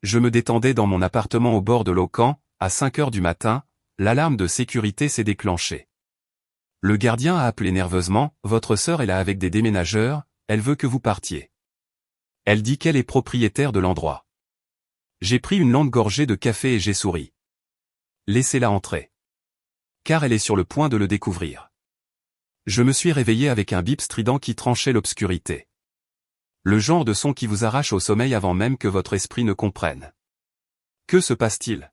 Je me détendais dans mon appartement au bord de l'eau quand, à 5 heures du matin, l'alarme de sécurité s'est déclenchée. Le gardien a appelé nerveusement, « Votre sœur est là avec des déménageurs, elle veut que vous partiez. Elle dit qu'elle est propriétaire de l'endroit. » J'ai pris une longue gorgée de café et j'ai souri. Laissez-la entrer. Car elle est sur le point de le découvrir. Je me suis réveillé avec un bip strident qui tranchait l'obscurité. Le genre de son qui vous arrache au sommeil avant même que votre esprit ne comprenne. Que se passe-t-il?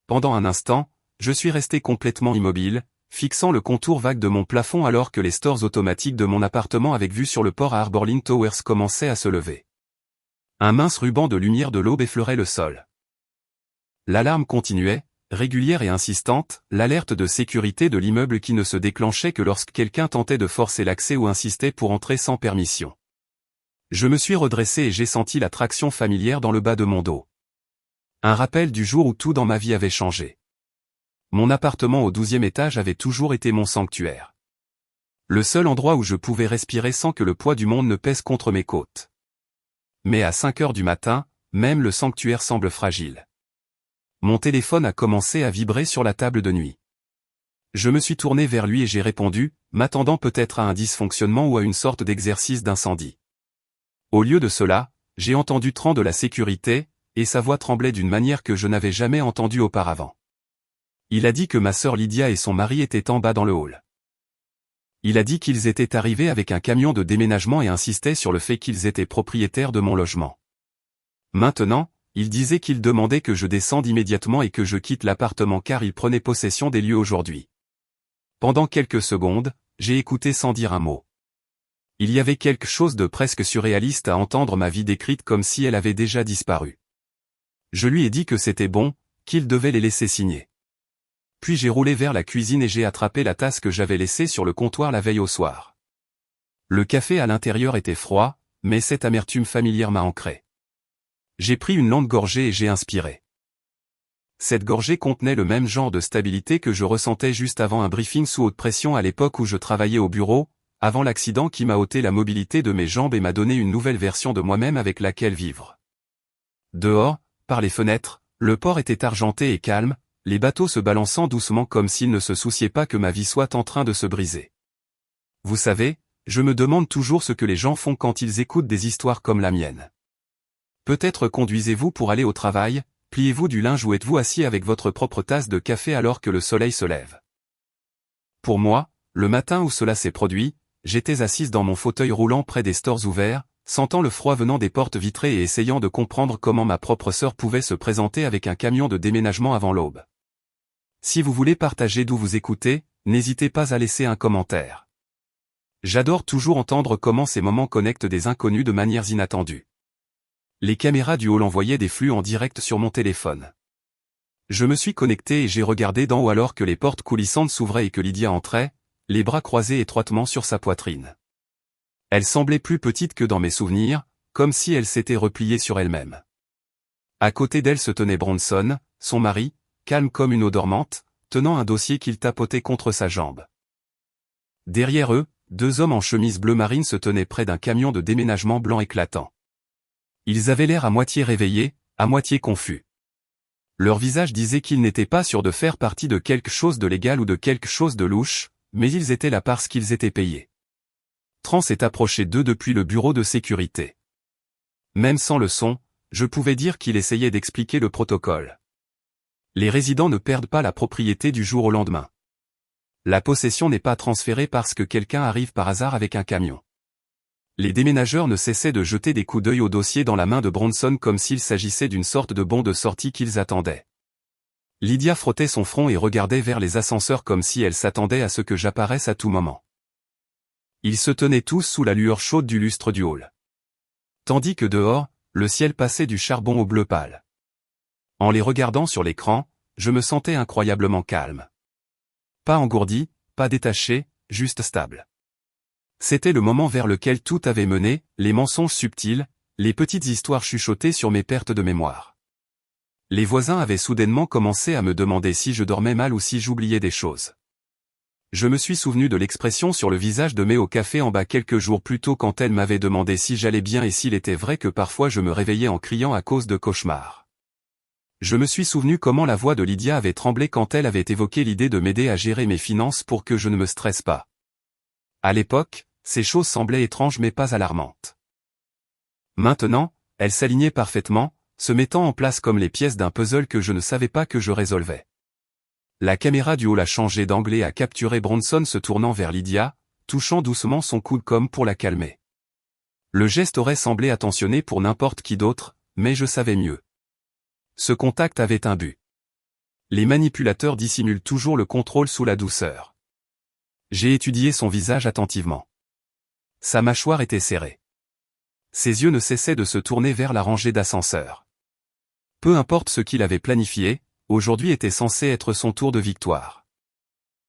Pendant un instant, je suis resté complètement immobile, fixant le contour vague de mon plafond alors que les stores automatiques de mon appartement avec vue sur le port à Arborlin Towers commençaient à se lever. Un mince ruban de lumière de l'aube effleurait le sol. L'alarme continuait, régulière et insistante, l'alerte de sécurité de l'immeuble qui ne se déclenchait que lorsque quelqu'un tentait de forcer l'accès ou insistait pour entrer sans permission. Je me suis redressé et j'ai senti la traction familière dans le bas de mon dos. Un rappel du jour où tout dans ma vie avait changé. Mon appartement au 12e étage avait toujours été mon sanctuaire. Le seul endroit où je pouvais respirer sans que le poids du monde ne pèse contre mes côtes. Mais à 5 heures du matin, même le sanctuaire semble fragile. Mon téléphone a commencé à vibrer sur la table de nuit. Je me suis tourné vers lui et j'ai répondu, m'attendant peut-être à un dysfonctionnement ou à une sorte d'exercice d'incendie. Au lieu de cela, j'ai entendu Tran de la sécurité, et sa voix tremblait d'une manière que je n'avais jamais entendue auparavant. Il a dit que ma sœur Lydia et son mari étaient en bas dans le hall. Il a dit qu'ils étaient arrivés avec un camion de déménagement et insistait sur le fait qu'ils étaient propriétaires de mon logement. Maintenant, il disait qu'il demandait que je descende immédiatement et que je quitte l'appartement car il prenait possession des lieux aujourd'hui. Pendant quelques secondes, j'ai écouté sans dire un mot. Il y avait quelque chose de presque surréaliste à entendre ma vie décrite comme si elle avait déjà disparu. Je lui ai dit que c'était bon, qu'il devait les laisser signer. Puis j'ai roulé vers la cuisine et j'ai attrapé la tasse que j'avais laissée sur le comptoir la veille au soir. Le café à l'intérieur était froid, mais cette amertume familière m'a ancré. J'ai pris une longue gorgée et j'ai inspiré. Cette gorgée contenait le même genre de stabilité que je ressentais juste avant un briefing sous haute pression à l'époque où je travaillais au bureau, avant l'accident qui m'a ôté la mobilité de mes jambes et m'a donné une nouvelle version de moi-même avec laquelle vivre. Dehors, par les fenêtres, le port était argenté et calme, les bateaux se balançant doucement comme s'ils ne se souciaient pas que ma vie soit en train de se briser. Vous savez, je me demande toujours ce que les gens font quand ils écoutent des histoires comme la mienne. Peut-être conduisez-vous pour aller au travail, pliez-vous du linge ou êtes-vous assis avec votre propre tasse de café alors que le soleil se lève. Pour moi, le matin où cela s'est produit, j'étais assise dans mon fauteuil roulant près des stores ouverts, sentant le froid venant des portes vitrées et essayant de comprendre comment ma propre sœur pouvait se présenter avec un camion de déménagement avant l'aube. Si vous voulez partager d'où vous écoutez, n'hésitez pas à laisser un commentaire. J'adore toujours entendre comment ces moments connectent des inconnus de manières inattendues. Les caméras du hall envoyaient des flux en direct sur mon téléphone. Je me suis connecté et j'ai regardé d'en haut alors que les portes coulissantes s'ouvraient et que Lydia entrait, les bras croisés étroitement sur sa poitrine. Elle semblait plus petite que dans mes souvenirs, comme si elle s'était repliée sur elle-même. À côté d'elle se tenait Bronson, son mari, calme comme une eau dormante, tenant un dossier qu'il tapotait contre sa jambe. Derrière eux, 2 hommes en chemise bleu marine se tenaient près d'un camion de déménagement blanc éclatant. Ils avaient l'air à moitié réveillés, à moitié confus. Leur visage disait qu'ils n'étaient pas sûrs de faire partie de quelque chose de légal ou de quelque chose de louche, mais ils étaient là parce qu'ils étaient payés. Tran s'est approché d'eux depuis le bureau de sécurité. Même sans le son, je pouvais dire qu'il essayait d'expliquer le protocole. Les résidents ne perdent pas la propriété du jour au lendemain. La possession n'est pas transférée parce que quelqu'un arrive par hasard avec un camion. Les déménageurs ne cessaient de jeter des coups d'œil au dossier dans la main de Bronson comme s'il s'agissait d'une sorte de bon de sortie qu'ils attendaient. Lydia frottait son front et regardait vers les ascenseurs comme si elle s'attendait à ce que j'apparaisse à tout moment. Ils se tenaient tous sous la lueur chaude du lustre du hall. Tandis que dehors, le ciel passait du charbon au bleu pâle. En les regardant sur l'écran, je me sentais incroyablement calme. Pas engourdi, pas détaché, juste stable. C'était le moment vers lequel tout avait mené, les mensonges subtils, les petites histoires chuchotées sur mes pertes de mémoire. Les voisins avaient soudainement commencé à me demander si je dormais mal ou si j'oubliais des choses. Je me suis souvenu de l'expression sur le visage de Mai au café en bas quelques jours plus tôt quand elle m'avait demandé si j'allais bien et s'il était vrai que parfois je me réveillais en criant à cause de cauchemars. Je me suis souvenu comment la voix de Lydia avait tremblé quand elle avait évoqué l'idée de m'aider à gérer mes finances pour que je ne me stresse pas. À l'époque, ces choses semblaient étranges mais pas alarmantes. Maintenant, elles s'alignaient parfaitement, se mettant en place comme les pièces d'un puzzle que je ne savais pas que je résolvais. La caméra du hall a changé d'angle et a capturé Bronson se tournant vers Lydia, touchant doucement son coude comme pour la calmer. Le geste aurait semblé attentionné pour n'importe qui d'autre, mais je savais mieux. Ce contact avait un but. Les manipulateurs dissimulent toujours le contrôle sous la douceur. J'ai étudié son visage attentivement. Sa mâchoire était serrée. Ses yeux ne cessaient de se tourner vers la rangée d'ascenseurs. Peu importe ce qu'il avait planifié, aujourd'hui était censé être son tour de victoire.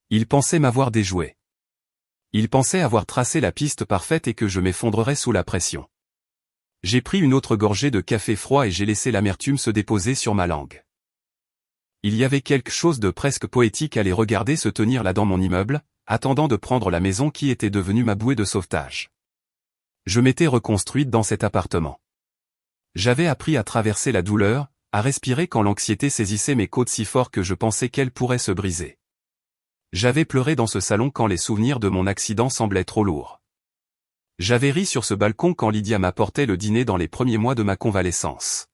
Il pensait m'avoir déjoué. Il pensait avoir tracé la piste parfaite et que je m'effondrerais sous la pression. J'ai pris une autre gorgée de café froid et j'ai laissé l'amertume se déposer sur ma langue. Il y avait quelque chose de presque poétique à les regarder se tenir là dans mon immeuble, attendant de prendre la maison qui était devenue ma bouée de sauvetage. Je m'étais reconstruite dans cet appartement. J'avais appris à traverser la douleur, à respirer quand l'anxiété saisissait mes côtes si fort que je pensais qu'elles pourraient se briser. J'avais pleuré dans ce salon quand les souvenirs de mon accident semblaient trop lourds. J'avais ri sur ce balcon quand Lydia m'apportait le dîner dans les premiers mois de ma convalescence.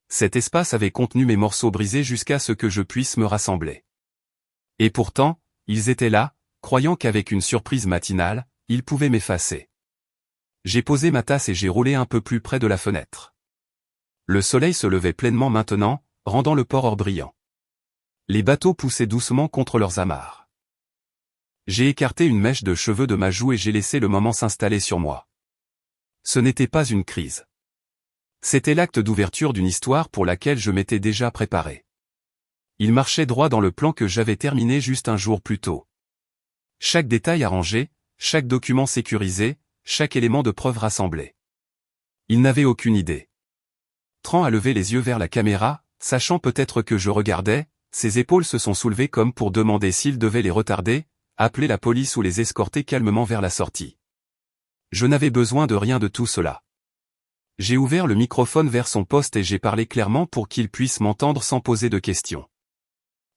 Cet espace avait contenu mes morceaux brisés jusqu'à ce que je puisse me rassembler. Et pourtant, ils étaient là, croyant qu'avec une surprise matinale, ils pouvaient m'effacer. J'ai posé ma tasse et j'ai roulé un peu plus près de la fenêtre. Le soleil se levait pleinement maintenant, rendant le port brillant. Les bateaux poussaient doucement contre leurs amarres. J'ai écarté une mèche de cheveux de ma joue et j'ai laissé le moment s'installer sur moi. Ce n'était pas une crise. C'était l'acte d'ouverture d'une histoire pour laquelle je m'étais déjà préparé. Il marchait droit dans le plan que j'avais terminé juste un jour plus tôt. Chaque détail arrangé, chaque document sécurisé, chaque élément de preuve rassemblé. Il n'avait aucune idée. Tran a levé les yeux vers la caméra, sachant peut-être que je regardais, ses épaules se sont soulevées comme pour demander s'il devait les retarder, appeler la police ou les escorter calmement vers la sortie. Je n'avais besoin de rien de tout cela. J'ai ouvert le microphone vers son poste et j'ai parlé clairement pour qu'il puisse m'entendre sans poser de questions.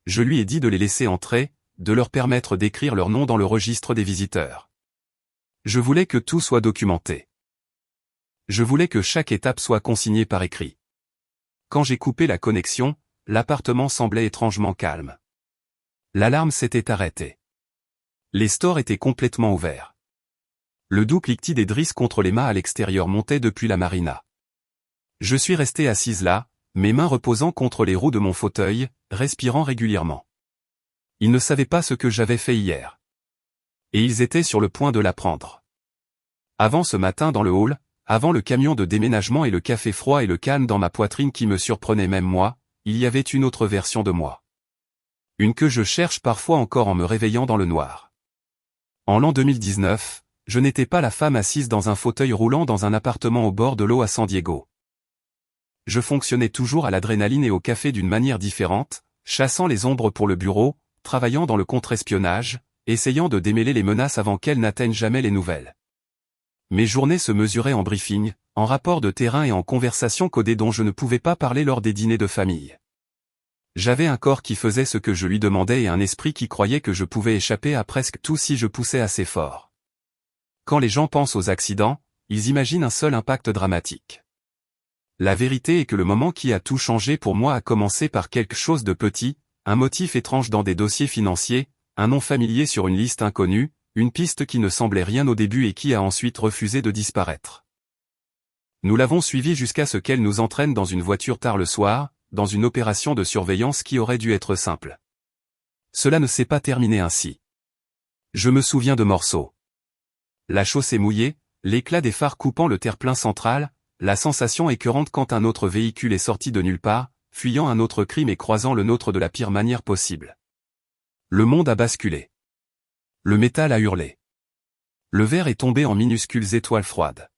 Je lui ai dit de les laisser entrer, de leur permettre d'écrire leur nom dans le registre des visiteurs. Je voulais que tout soit documenté. Je voulais que chaque étape soit consignée par écrit. Quand j'ai coupé la connexion, l'appartement semblait étrangement calme. L'alarme s'était arrêtée. Les stores étaient complètement ouverts. Le doux cliquetis des drisses contre les mâts à l'extérieur montait depuis la marina. Je suis resté assise là, mes mains reposant contre les roues de mon fauteuil, respirant régulièrement. Ils ne savaient pas ce que j'avais fait hier. Et ils étaient sur le point de l'apprendre. Avant ce matin dans le hall, avant le camion de déménagement et le café froid et le calme dans ma poitrine qui me surprenait même moi, il y avait une autre version de moi. Une que je cherche parfois encore en me réveillant dans le noir. En l'an 2019, je n'étais pas la femme assise dans un fauteuil roulant dans un appartement au bord de l'eau à San Diego. Je fonctionnais toujours à l'adrénaline et au café d'une manière différente, chassant les ombres pour le bureau, travaillant dans le contre-espionnage, essayant de démêler les menaces avant qu'elles n'atteignent jamais les nouvelles. Mes journées se mesuraient en briefing, en rapports de terrain et en conversations codées dont je ne pouvais pas parler lors des dîners de famille. J'avais un corps qui faisait ce que je lui demandais et un esprit qui croyait que je pouvais échapper à presque tout si je poussais assez fort. Quand les gens pensent aux accidents, ils imaginent un seul impact dramatique. La vérité est que le moment qui a tout changé pour moi a commencé par quelque chose de petit, un motif étrange dans des dossiers financiers, un nom familier sur une liste inconnue, une piste qui ne semblait rien au début et qui a ensuite refusé de disparaître. Nous l'avons suivie jusqu'à ce qu'elle nous entraîne dans une voiture tard le soir, dans une opération de surveillance qui aurait dû être simple. Cela ne s'est pas terminé ainsi. Je me souviens de morceaux. La chaussée mouillée, l'éclat des phares coupant le terre-plein central, la sensation écœurante quand un autre véhicule est sorti de nulle part, fuyant un autre crime et croisant le nôtre de la pire manière possible. Le monde a basculé. Le métal a hurlé. Le verre est tombé en minuscules étoiles froides.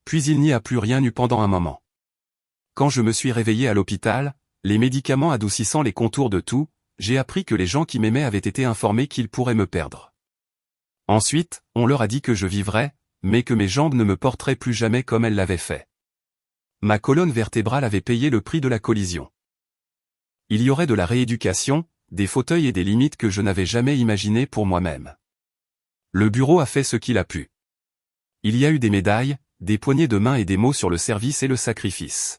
Puis il n'y a plus rien eu pendant un moment. Quand je me suis réveillé à l'hôpital, les médicaments adoucissant les contours de tout, j'ai appris que les gens qui m'aimaient avaient été informés qu'ils pourraient me perdre. Ensuite, on leur a dit que je vivrais, mais que mes jambes ne me porteraient plus jamais comme elles l'avaient fait. Ma colonne vertébrale avait payé le prix de la collision. Il y aurait de la rééducation, des fauteuils et des limites que je n'avais jamais imaginées pour moi-même. Le bureau a fait ce qu'il a pu. Il y a eu des médailles, des poignées de main et des mots sur le service et le sacrifice.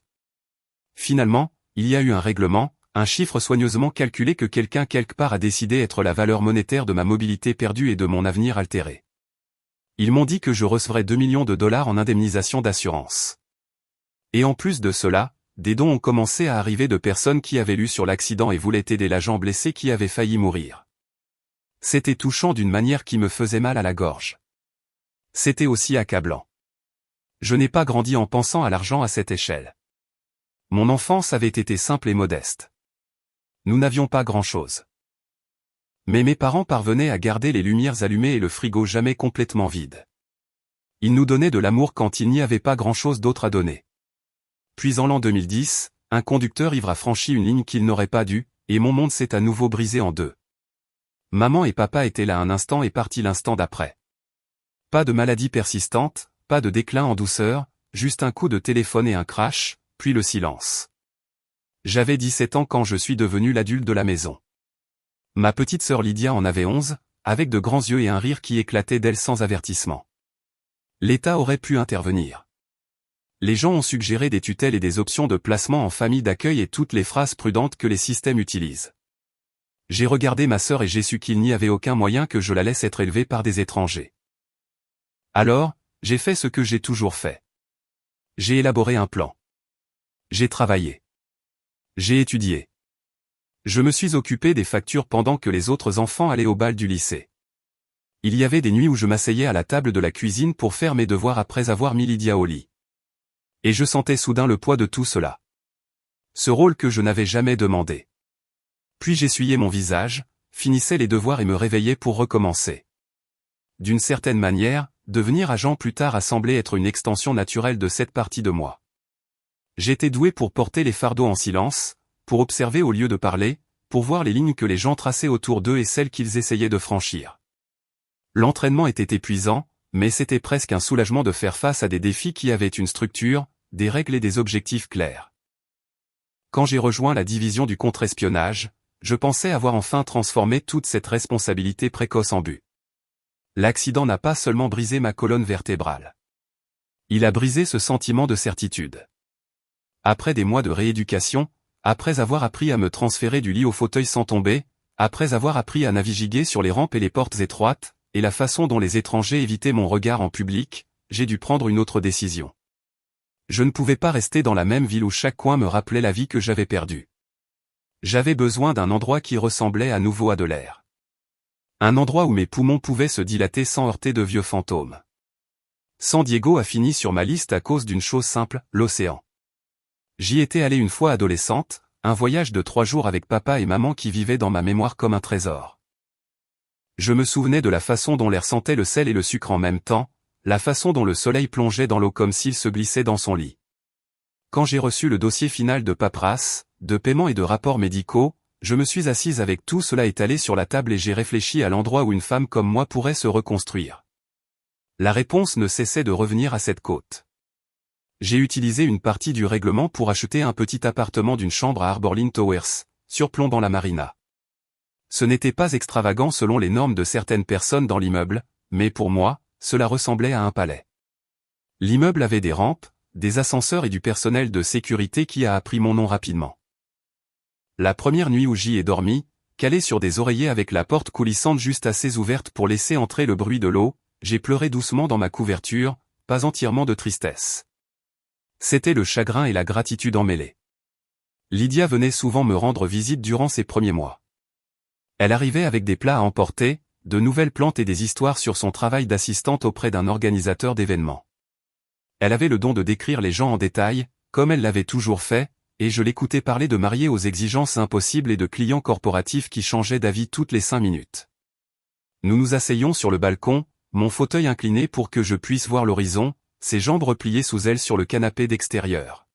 Finalement, il y a eu un règlement, un chiffre soigneusement calculé que quelqu'un quelque part a décidé être la valeur monétaire de ma mobilité perdue et de mon avenir altéré. Ils m'ont dit que je recevrais 2 millions de dollars en indemnisation d'assurance. Et en plus de cela, des dons ont commencé à arriver de personnes qui avaient lu sur l'accident et voulaient aider l'agent blessé qui avait failli mourir. C'était touchant d'une manière qui me faisait mal à la gorge. C'était aussi accablant. Je n'ai pas grandi en pensant à l'argent à cette échelle. Mon enfance avait été simple et modeste. Nous n'avions pas grand-chose. Mais mes parents parvenaient à garder les lumières allumées et le frigo jamais complètement vide. Ils nous donnaient de l'amour quand il n'y avait pas grand-chose d'autre à donner. Puis en l'an 2010, un conducteur ivre a franchi une ligne qu'il n'aurait pas dû, et mon monde s'est à nouveau brisé en deux. Maman et papa étaient là un instant et partis l'instant d'après. Pas de maladie persistante, pas de déclin en douceur, juste un coup de téléphone et un crash, puis le silence. J'avais 17 ans quand je suis devenu l'adulte de la maison. Ma petite sœur Lydia en avait 11, avec de grands yeux et un rire qui éclatait d'elle sans avertissement. L'État aurait pu intervenir. Les gens ont suggéré des tutelles et des options de placement en famille d'accueil et toutes les phrases prudentes que les systèmes utilisent. J'ai regardé ma sœur et j'ai su qu'il n'y avait aucun moyen que je la laisse être élevée par des étrangers. Alors, j'ai fait ce que j'ai toujours fait. J'ai élaboré un plan. J'ai travaillé. J'ai étudié. Je me suis occupé des factures pendant que les autres enfants allaient au bal du lycée. Il y avait des nuits où je m'asseyais à la table de la cuisine pour faire mes devoirs après avoir mis Lydia au lit. Et je sentais soudain le poids de tout cela. Ce rôle que je n'avais jamais demandé. Puis j'essuyais mon visage, finissais les devoirs et me réveillais pour recommencer. D'une certaine manière, devenir agent plus tard a semblé être une extension naturelle de cette partie de moi. J'étais doué pour porter les fardeaux en silence, pour observer au lieu de parler, pour voir les lignes que les gens traçaient autour d'eux et celles qu'ils essayaient de franchir. L'entraînement était épuisant, mais c'était presque un soulagement de faire face à des défis qui avaient une structure, des règles et des objectifs clairs. Quand j'ai rejoint la division du contre-espionnage, je pensais avoir enfin transformé toute cette responsabilité précoce en but. L'accident n'a pas seulement brisé ma colonne vertébrale. Il a brisé ce sentiment de certitude. Après des mois de rééducation, après avoir appris à me transférer du lit au fauteuil sans tomber, après avoir appris à naviguer sur les rampes et les portes étroites, et la façon dont les étrangers évitaient mon regard en public, j'ai dû prendre une autre décision. Je ne pouvais pas rester dans la même ville où chaque coin me rappelait la vie que j'avais perdue. J'avais besoin d'un endroit qui ressemblait à nouveau à de l'air. Un endroit où mes poumons pouvaient se dilater sans heurter de vieux fantômes. San Diego a fini sur ma liste à cause d'une chose simple, l'océan. J'y étais allé une fois adolescente, un voyage de 3 jours avec papa et maman qui vivait dans ma mémoire comme un trésor. Je me souvenais de la façon dont l'air sentait le sel et le sucre en même temps, la façon dont le soleil plongeait dans l'eau comme s'il se glissait dans son lit. Quand j'ai reçu le dossier final de paperasse, de paiement et de rapports médicaux, je me suis assise avec tout cela étalé sur la table et j'ai réfléchi à l'endroit où une femme comme moi pourrait se reconstruire. La réponse ne cessait de revenir à cette côte. J'ai utilisé une partie du règlement pour acheter un petit appartement d'une chambre à Arborlin Towers, surplombant la marina. Ce n'était pas extravagant selon les normes de certaines personnes dans l'immeuble, mais pour moi, cela ressemblait à un palais. L'immeuble avait des rampes, des ascenseurs et du personnel de sécurité qui a appris mon nom rapidement. La première nuit où j'y ai dormi, calé sur des oreillers avec la porte coulissante juste assez ouverte pour laisser entrer le bruit de l'eau, j'ai pleuré doucement dans ma couverture, pas entièrement de tristesse. C'était le chagrin et la gratitude emmêlés. Lydia venait souvent me rendre visite durant ces premiers mois. Elle arrivait avec des plats à emporter, de nouvelles plantes et des histoires sur son travail d'assistante auprès d'un organisateur d'événements. Elle avait le don de décrire les gens en détail, comme elle l'avait toujours fait, et je l'écoutais parler de mariés aux exigences impossibles et de clients corporatifs qui changeaient d'avis toutes les 5 minutes. Nous nous asseyions sur le balcon, mon fauteuil incliné pour que je puisse voir l'horizon, ses jambes repliées sous elle sur le canapé d'extérieur.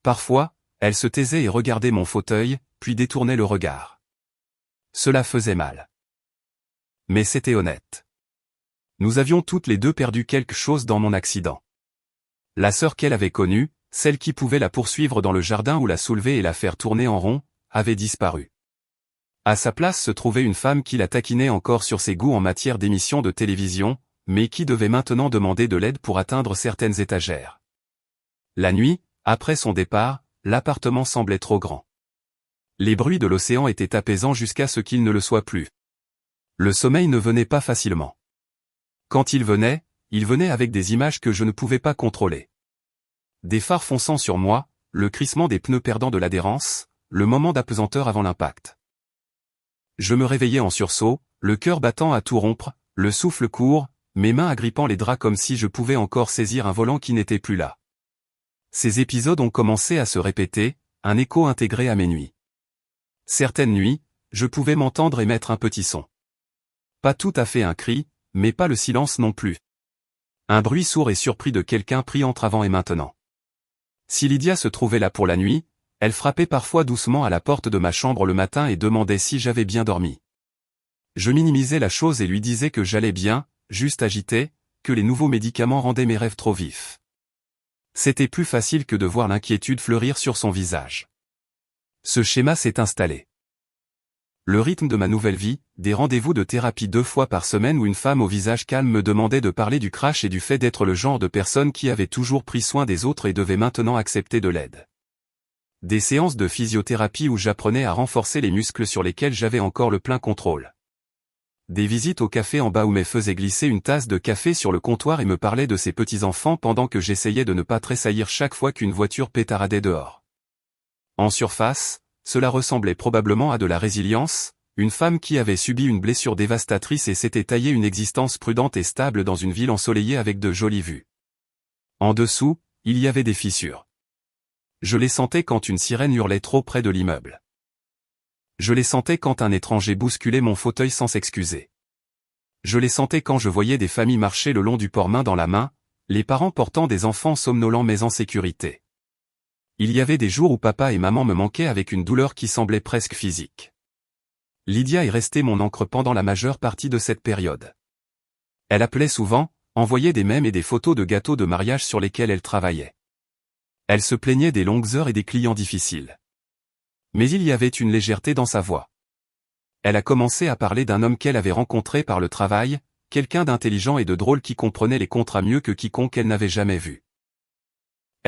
Parfois, elle se taisait et regardait mon fauteuil, puis détournait le regard. Cela faisait mal. Mais c'était honnête. Nous avions toutes les deux perdu quelque chose dans mon accident. La sœur qu'elle avait connue, celle qui pouvait la poursuivre dans le jardin ou la soulever et la faire tourner en rond, avait disparu. À sa place se trouvait une femme qui la taquinait encore sur ses goûts en matière d'émissions de télévision, mais qui devait maintenant demander de l'aide pour atteindre certaines étagères. La nuit, après son départ, l'appartement semblait trop grand. Les bruits de l'océan étaient apaisants jusqu'à ce qu'ils ne le soient plus. Le sommeil ne venait pas facilement. Quand il venait avec des images que je ne pouvais pas contrôler. Des phares fonçant sur moi, le crissement des pneus perdant de l'adhérence, le moment d'apesanteur avant l'impact. Je me réveillais en sursaut, le cœur battant à tout rompre, le souffle court, mes mains agrippant les draps comme si je pouvais encore saisir un volant qui n'était plus là. Ces épisodes ont commencé à se répéter, un écho intégré à mes nuits. Certaines nuits, je pouvais m'entendre émettre un petit son. Pas tout à fait un cri, mais pas le silence non plus. Un bruit sourd et surpris de quelqu'un pris entre avant et maintenant. Si Lydia se trouvait là pour la nuit, elle frappait parfois doucement à la porte de ma chambre le matin et demandait si j'avais bien dormi. Je minimisais la chose et lui disais que j'allais bien, juste agité, que les nouveaux médicaments rendaient mes rêves trop vifs. C'était plus facile que de voir l'inquiétude fleurir sur son visage. Ce schéma s'est installé. Le rythme de ma nouvelle vie, des rendez-vous de thérapie 2 fois par semaine où une femme au visage calme me demandait de parler du crash et du fait d'être le genre de personne qui avait toujours pris soin des autres et devait maintenant accepter de l'aide. Des séances de physiothérapie où j'apprenais à renforcer les muscles sur lesquels j'avais encore le plein contrôle. Des visites au café en bas où me faisait glisser une tasse de café sur le comptoir et me parlait de ses petits-enfants pendant que j'essayais de ne pas tressaillir chaque fois qu'une voiture pétaradait dehors. En surface, cela ressemblait probablement à de la résilience, une femme qui avait subi une blessure dévastatrice et s'était taillée une existence prudente et stable dans une ville ensoleillée avec de jolies vues. En dessous, il y avait des fissures. Je les sentais quand une sirène hurlait trop près de l'immeuble. Je les sentais quand un étranger bousculait mon fauteuil sans s'excuser. Je les sentais quand je voyais des familles marcher le long du port main dans la main, les parents portant des enfants somnolents mais en sécurité. Il y avait des jours où papa et maman me manquaient avec une douleur qui semblait presque physique. Lydia est restée mon ancre pendant la majeure partie de cette période. Elle appelait souvent, envoyait des mèmes et des photos de gâteaux de mariage sur lesquels elle travaillait. Elle se plaignait des longues heures et des clients difficiles. Mais il y avait une légèreté dans sa voix. Elle a commencé à parler d'un homme qu'elle avait rencontré par le travail, quelqu'un d'intelligent et de drôle qui comprenait les contrats mieux que quiconque elle n'avait jamais vu.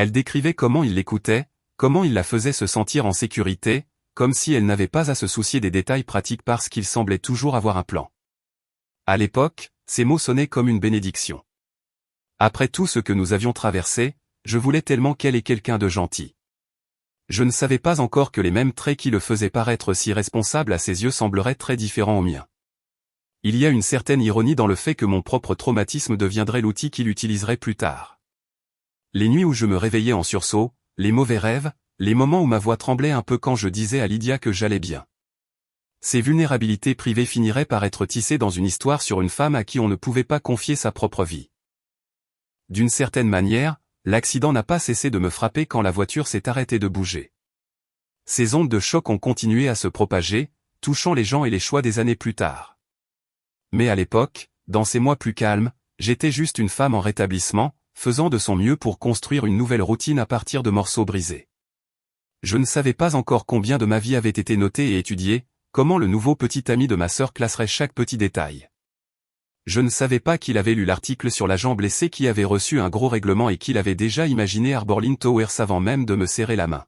Elle décrivait comment il l'écoutait, comment il la faisait se sentir en sécurité, comme si elle n'avait pas à se soucier des détails pratiques parce qu'il semblait toujours avoir un plan. À l'époque, ces mots sonnaient comme une bénédiction. Après tout ce que nous avions traversé, je voulais tellement qu'elle ait quelqu'un de gentil. Je ne savais pas encore que les mêmes traits qui le faisaient paraître si responsable à ses yeux sembleraient très différents aux miens. Il y a une certaine ironie dans le fait que mon propre traumatisme deviendrait l'outil qu'il utiliserait plus tard. Les nuits où je me réveillais en sursaut, les mauvais rêves, les moments où ma voix tremblait un peu quand je disais à Lydia que j'allais bien. Ces vulnérabilités privées finiraient par être tissées dans une histoire sur une femme à qui on ne pouvait pas confier sa propre vie. D'une certaine manière, l'accident n'a pas cessé de me frapper quand la voiture s'est arrêtée de bouger. Ces ondes de choc ont continué à se propager, touchant les gens et les choix des années plus tard. Mais à l'époque, dans ces mois plus calmes, j'étais juste une femme en rétablissement, faisant de son mieux pour construire une nouvelle routine à partir de morceaux brisés. Je ne savais pas encore combien de ma vie avait été notée et étudiée, comment le nouveau petit ami de ma sœur classerait chaque petit détail. Je ne savais pas qu'il avait lu l'article sur l'agent blessé qui avait reçu un gros règlement et qu'il avait déjà imaginé Arborlin Towers avant même de me serrer la main.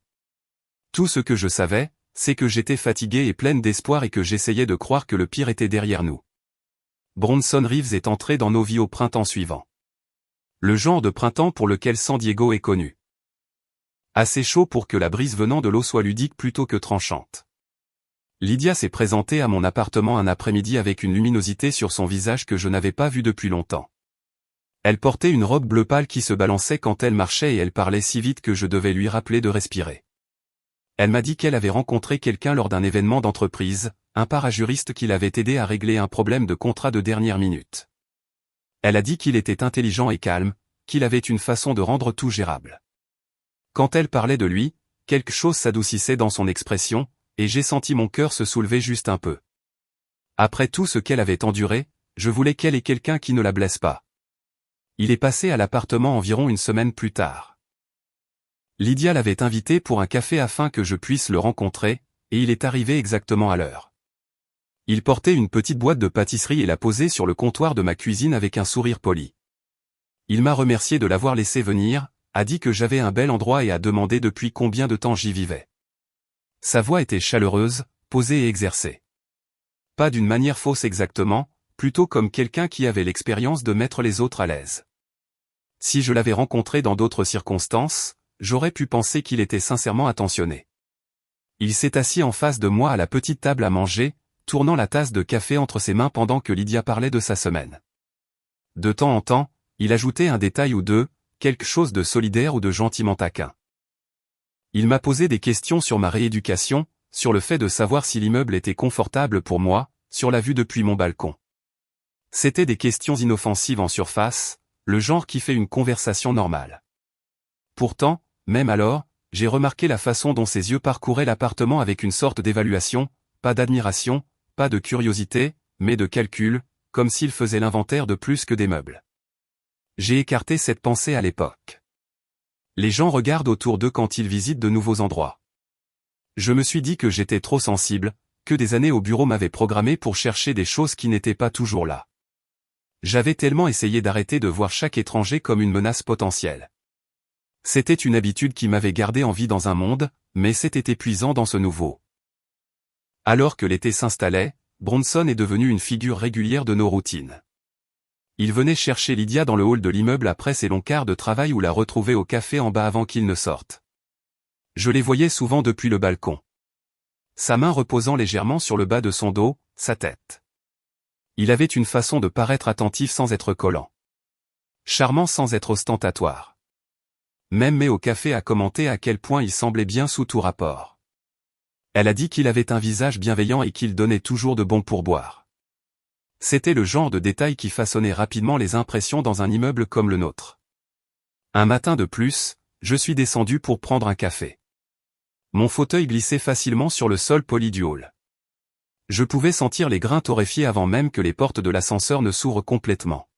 Tout ce que je savais, c'est que j'étais fatiguée et pleine d'espoir et que j'essayais de croire que le pire était derrière nous. Bronson Reeves est entré dans nos vies au printemps suivant. Le genre de printemps pour lequel San Diego est connu. Assez chaud pour que la brise venant de l'eau soit ludique plutôt que tranchante. Lydia s'est présentée à mon appartement un après-midi avec une luminosité sur son visage que je n'avais pas vue depuis longtemps. Elle portait une robe bleu pâle qui se balançait quand elle marchait et elle parlait si vite que je devais lui rappeler de respirer. Elle m'a dit qu'elle avait rencontré quelqu'un lors d'un événement d'entreprise, un parajuriste qui l'avait aidé à régler un problème de contrat de dernière minute. Elle a dit qu'il était intelligent et calme, qu'il avait une façon de rendre tout gérable. Quand elle parlait de lui, quelque chose s'adoucissait dans son expression, et j'ai senti mon cœur se soulever juste un peu. Après tout ce qu'elle avait enduré, je voulais qu'elle ait quelqu'un qui ne la blesse pas. Il est passé à l'appartement environ une semaine plus tard. Lydia l'avait invité pour un café afin que je puisse le rencontrer, et il est arrivé exactement à l'heure. Il portait une petite boîte de pâtisserie et l'a posée sur le comptoir de ma cuisine avec un sourire poli. Il m'a remercié de l'avoir laissé venir, a dit que j'avais un bel endroit et a demandé depuis combien de temps j'y vivais. Sa voix était chaleureuse, posée et exercée. Pas d'une manière fausse exactement, plutôt comme quelqu'un qui avait l'expérience de mettre les autres à l'aise. Si je l'avais rencontré dans d'autres circonstances, j'aurais pu penser qu'il était sincèrement attentionné. Il s'est assis en face de moi à la petite table à manger, tournant la tasse de café entre ses mains pendant que Lydia parlait de sa semaine. De temps en temps, il ajoutait un détail ou deux, quelque chose de solidaire ou de gentiment taquin. Il m'a posé des questions sur ma rééducation, sur le fait de savoir si l'immeuble était confortable pour moi, sur la vue depuis mon balcon. C'étaient des questions inoffensives en surface, le genre qui fait une conversation normale. Pourtant, même alors, j'ai remarqué la façon dont ses yeux parcouraient l'appartement avec une sorte d'évaluation, pas d'admiration, pas de curiosité, mais de calcul, comme s'il faisait l'inventaire de plus que des meubles. J'ai écarté cette pensée à l'époque. Les gens regardent autour d'eux quand ils visitent de nouveaux endroits. Je me suis dit que j'étais trop sensible, que des années au bureau m'avaient programmé pour chercher des choses qui n'étaient pas toujours là. J'avais tellement essayé d'arrêter de voir chaque étranger comme une menace potentielle. C'était une habitude qui m'avait gardé en vie dans un monde, mais c'était épuisant dans ce nouveau. Alors que l'été s'installait, Bronson est devenu une figure régulière de nos routines. Il venait chercher Lydia dans le hall de l'immeuble après ses longs quarts de travail ou la retrouvait au café en bas avant qu'il ne sorte. Je les voyais souvent depuis le balcon. Sa main reposant légèrement sur le bas de son dos, sa tête. Il avait une façon de paraître attentif sans être collant. Charmant sans être ostentatoire. Même May au café a commenté à quel point il semblait bien sous tout rapport. Elle a dit qu'il avait un visage bienveillant et qu'il donnait toujours de bons pourboires. C'était le genre de détail qui façonnait rapidement les impressions dans un immeuble comme le nôtre. Un matin de plus, je suis descendu pour prendre un café. Mon fauteuil glissait facilement sur le sol poli du hall. Je pouvais sentir les grains torréfiés avant même que les portes de l'ascenseur ne s'ouvrent complètement.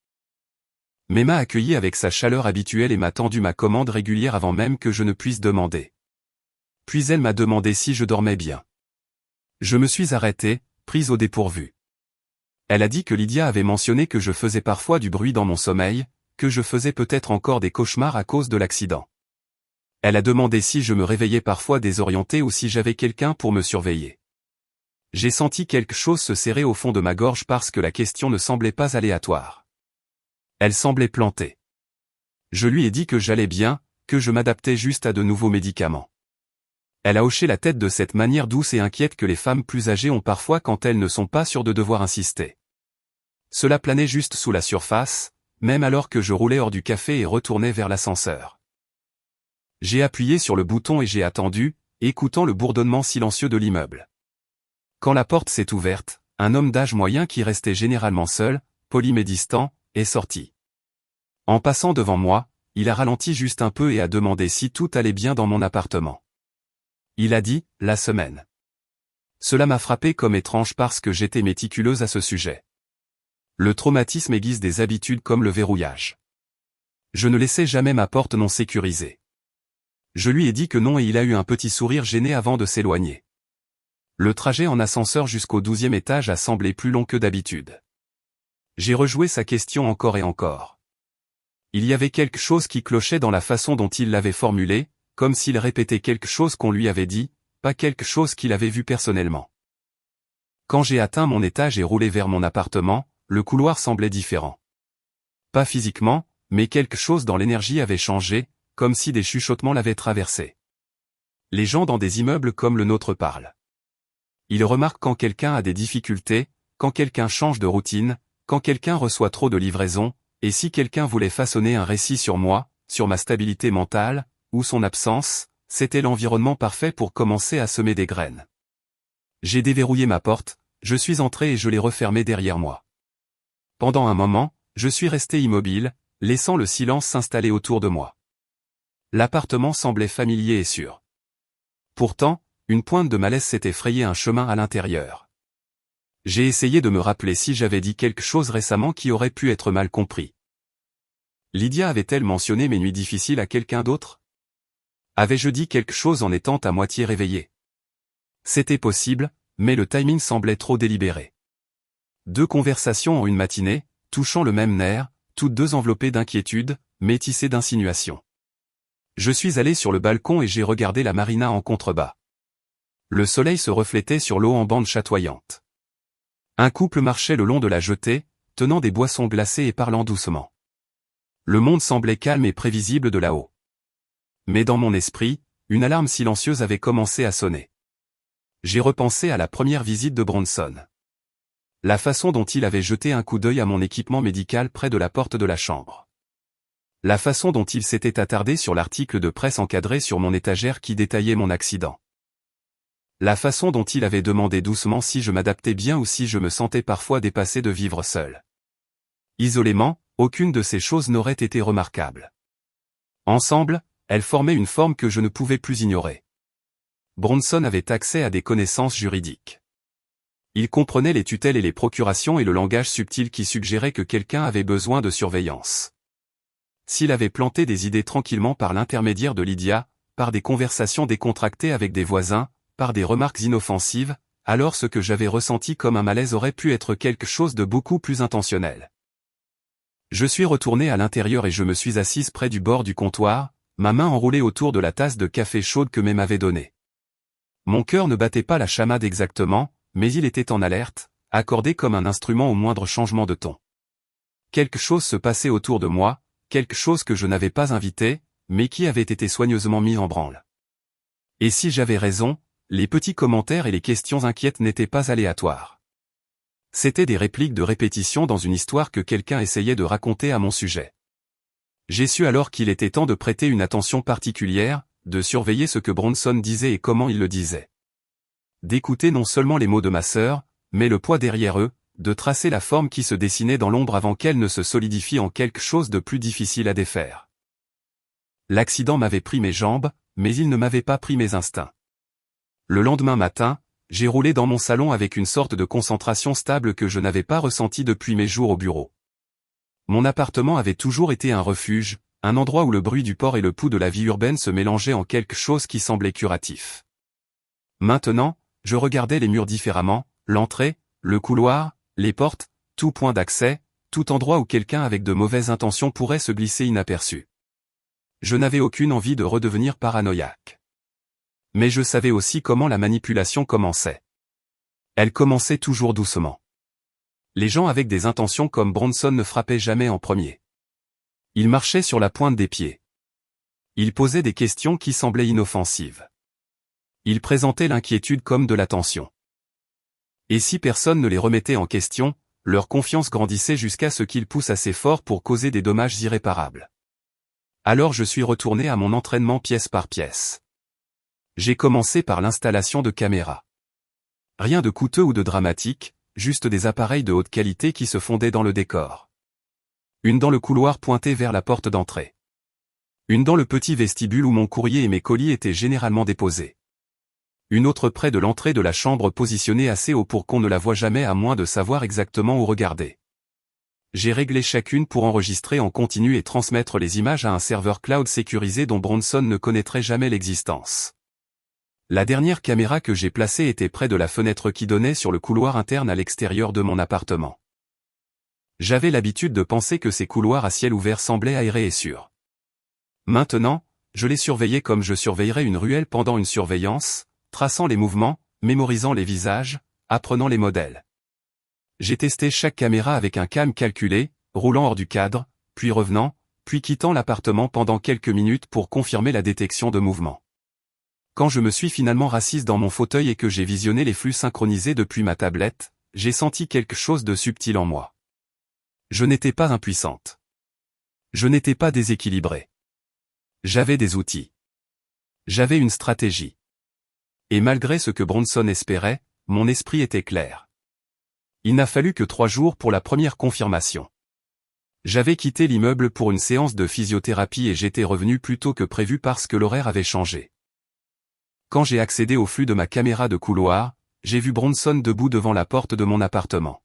May m'a accueilli avec sa chaleur habituelle et m'a tendu ma commande régulière avant même que je ne puisse demander. Puis elle m'a demandé si je dormais bien. Je me suis arrêté, prise au dépourvu. Elle a dit que Lydia avait mentionné que je faisais parfois du bruit dans mon sommeil, que je faisais peut-être encore des cauchemars à cause de l'accident. Elle a demandé si je me réveillais parfois désorienté ou si j'avais quelqu'un pour me surveiller. J'ai senti quelque chose se serrer au fond de ma gorge parce que la question ne semblait pas aléatoire. Elle semblait plantée. Je lui ai dit que j'allais bien, que je m'adaptais juste à de nouveaux médicaments. Elle a hoché la tête de cette manière douce et inquiète que les femmes plus âgées ont parfois quand elles ne sont pas sûres de devoir insister. Cela planait juste sous la surface, même alors que je roulais hors du café et retournais vers l'ascenseur. J'ai appuyé sur le bouton et j'ai attendu, écoutant le bourdonnement silencieux de l'immeuble. Quand la porte s'est ouverte, un homme d'âge moyen qui restait généralement seul, poli mais distant, est sorti. En passant devant moi, il a ralenti juste un peu et a demandé si tout allait bien dans mon appartement. Il a dit, la semaine. Cela m'a frappé comme étrange parce que j'étais méticuleuse à ce sujet. Le traumatisme aiguise des habitudes comme le verrouillage. Je ne laissais jamais ma porte non sécurisée. Je lui ai dit que non et il a eu un petit sourire gêné avant de s'éloigner. Le trajet en ascenseur jusqu'au 12e étage a semblé plus long que d'habitude. J'ai rejoué sa question encore et encore. Il y avait quelque chose qui clochait dans la façon dont il l'avait formulée, comme s'il répétait quelque chose qu'on lui avait dit, pas quelque chose qu'il avait vu personnellement. Quand j'ai atteint mon étage et roulé vers mon appartement, le couloir semblait différent. Pas physiquement, mais quelque chose dans l'énergie avait changé, comme si des chuchotements l'avaient traversé. Les gens dans des immeubles comme le nôtre parlent. Ils remarquent quand quelqu'un a des difficultés, quand quelqu'un change de routine, quand quelqu'un reçoit trop de livraisons, et si quelqu'un voulait façonner un récit sur moi, sur ma stabilité mentale, ou son absence, c'était l'environnement parfait pour commencer à semer des graines. J'ai déverrouillé ma porte, je suis entré et je l'ai refermée derrière moi. Pendant un moment, je suis resté immobile, laissant le silence s'installer autour de moi. L'appartement semblait familier et sûr. Pourtant, une pointe de malaise s'était frayé un chemin à l'intérieur. J'ai essayé de me rappeler si j'avais dit quelque chose récemment qui aurait pu être mal compris. Lydia avait-elle mentionné mes nuits difficiles à quelqu'un d'autre? Avais-je dit quelque chose en étant à moitié réveillé? C'était possible, mais le timing semblait trop délibéré. 2 conversations en une matinée, touchant le même nerf, toutes 2 enveloppées d'inquiétude, métissées d'insinuations. Je suis allé sur le balcon et j'ai regardé la marina en contrebas. Le soleil se reflétait sur l'eau en bande chatoyante. Un couple marchait le long de la jetée, tenant des boissons glacées et parlant doucement. Le monde semblait calme et prévisible de là-haut. Mais dans mon esprit, une alarme silencieuse avait commencé à sonner. J'ai repensé à la première visite de Bronson. La façon dont il avait jeté un coup d'œil à mon équipement médical près de la porte de la chambre. La façon dont il s'était attardé sur l'article de presse encadré sur mon étagère qui détaillait mon accident. La façon dont il avait demandé doucement si je m'adaptais bien ou si je me sentais parfois dépassé de vivre seul. Isolément, aucune de ces choses n'aurait été remarquable. Ensemble, elles formaient une forme que je ne pouvais plus ignorer. Bronson avait accès à des connaissances juridiques. Il comprenait les tutelles et les procurations et le langage subtil qui suggérait que quelqu'un avait besoin de surveillance. S'il avait planté des idées tranquillement par l'intermédiaire de Lydia, par des conversations décontractées avec des voisins, par des remarques inoffensives, alors ce que j'avais ressenti comme un malaise aurait pu être quelque chose de beaucoup plus intentionnel. Je suis retourné à l'intérieur et je me suis assise près du bord du comptoir, ma main enroulée autour de la tasse de café chaude que May m'avait donnée. Mon cœur ne battait pas la chamade exactement, mais il était en alerte, accordé comme un instrument au moindre changement de ton. Quelque chose se passait autour de moi, quelque chose que je n'avais pas invité, mais qui avait été soigneusement mis en branle. Et si j'avais raison, les petits commentaires et les questions inquiètes n'étaient pas aléatoires. C'étaient des répliques de répétition dans une histoire que quelqu'un essayait de raconter à mon sujet. J'ai su alors qu'il était temps de prêter une attention particulière, de surveiller ce que Bronson disait et comment il le disait. D'écouter non seulement les mots de ma sœur, mais le poids derrière eux, de tracer la forme qui se dessinait dans l'ombre avant qu'elle ne se solidifie en quelque chose de plus difficile à défaire. L'accident m'avait pris mes jambes, mais il ne m'avait pas pris mes instincts. Le lendemain matin, j'ai roulé dans mon salon avec une sorte de concentration stable que je n'avais pas ressentie depuis mes jours au bureau. Mon appartement avait toujours été un refuge, un endroit où le bruit du port et le pouls de la vie urbaine se mélangeaient en quelque chose qui semblait curatif. Maintenant, je regardais les murs différemment, l'entrée, le couloir, les portes, tout point d'accès, tout endroit où quelqu'un avec de mauvaises intentions pourrait se glisser inaperçu. Je n'avais aucune envie de redevenir paranoïaque. Mais je savais aussi comment la manipulation commençait. Elle commençait toujours doucement. Les gens avec des intentions comme Bronson ne frappaient jamais en premier. Ils marchaient sur la pointe des pieds. Ils posaient des questions qui semblaient inoffensives. Ils présentaient l'inquiétude comme de l'attention. Et si personne ne les remettait en question, leur confiance grandissait jusqu'à ce qu'ils poussent assez fort pour causer des dommages irréparables. Alors je suis retourné à mon entraînement pièce par pièce. J'ai commencé par l'installation de caméras. Rien de coûteux ou de dramatique, juste des appareils de haute qualité qui se fondaient dans le décor. Une dans le couloir pointé vers la porte d'entrée. Une dans le petit vestibule où mon courrier et mes colis étaient généralement déposés. Une autre près de l'entrée de la chambre positionnée assez haut pour qu'on ne la voie jamais à moins de savoir exactement où regarder. J'ai réglé chacune pour enregistrer en continu et transmettre les images à un serveur cloud sécurisé dont Bronson ne connaîtrait jamais l'existence. La dernière caméra que j'ai placée était près de la fenêtre qui donnait sur le couloir interne à l'extérieur de mon appartement. J'avais l'habitude de penser que ces couloirs à ciel ouvert semblaient aérés et sûrs. Maintenant, je les surveillais comme je surveillerais une ruelle pendant une surveillance, traçant les mouvements, mémorisant les visages, apprenant les modèles. J'ai testé chaque caméra avec un calme calculé, roulant hors du cadre, puis revenant, puis quittant l'appartement pendant quelques minutes pour confirmer la détection de mouvements. Quand je me suis finalement rassise dans mon fauteuil et que j'ai visionné les flux synchronisés depuis ma tablette, j'ai senti quelque chose de subtil en moi. Je n'étais pas impuissante. Je n'étais pas déséquilibrée. J'avais des outils. J'avais une stratégie. Et malgré ce que Bronson espérait, mon esprit était clair. Il n'a fallu que 3 jours pour la première confirmation. J'avais quitté l'immeuble pour une séance de physiothérapie et j'étais revenu plus tôt que prévu parce que l'horaire avait changé. Quand j'ai accédé au flux de ma caméra de couloir, j'ai vu Bronson debout devant la porte de mon appartement.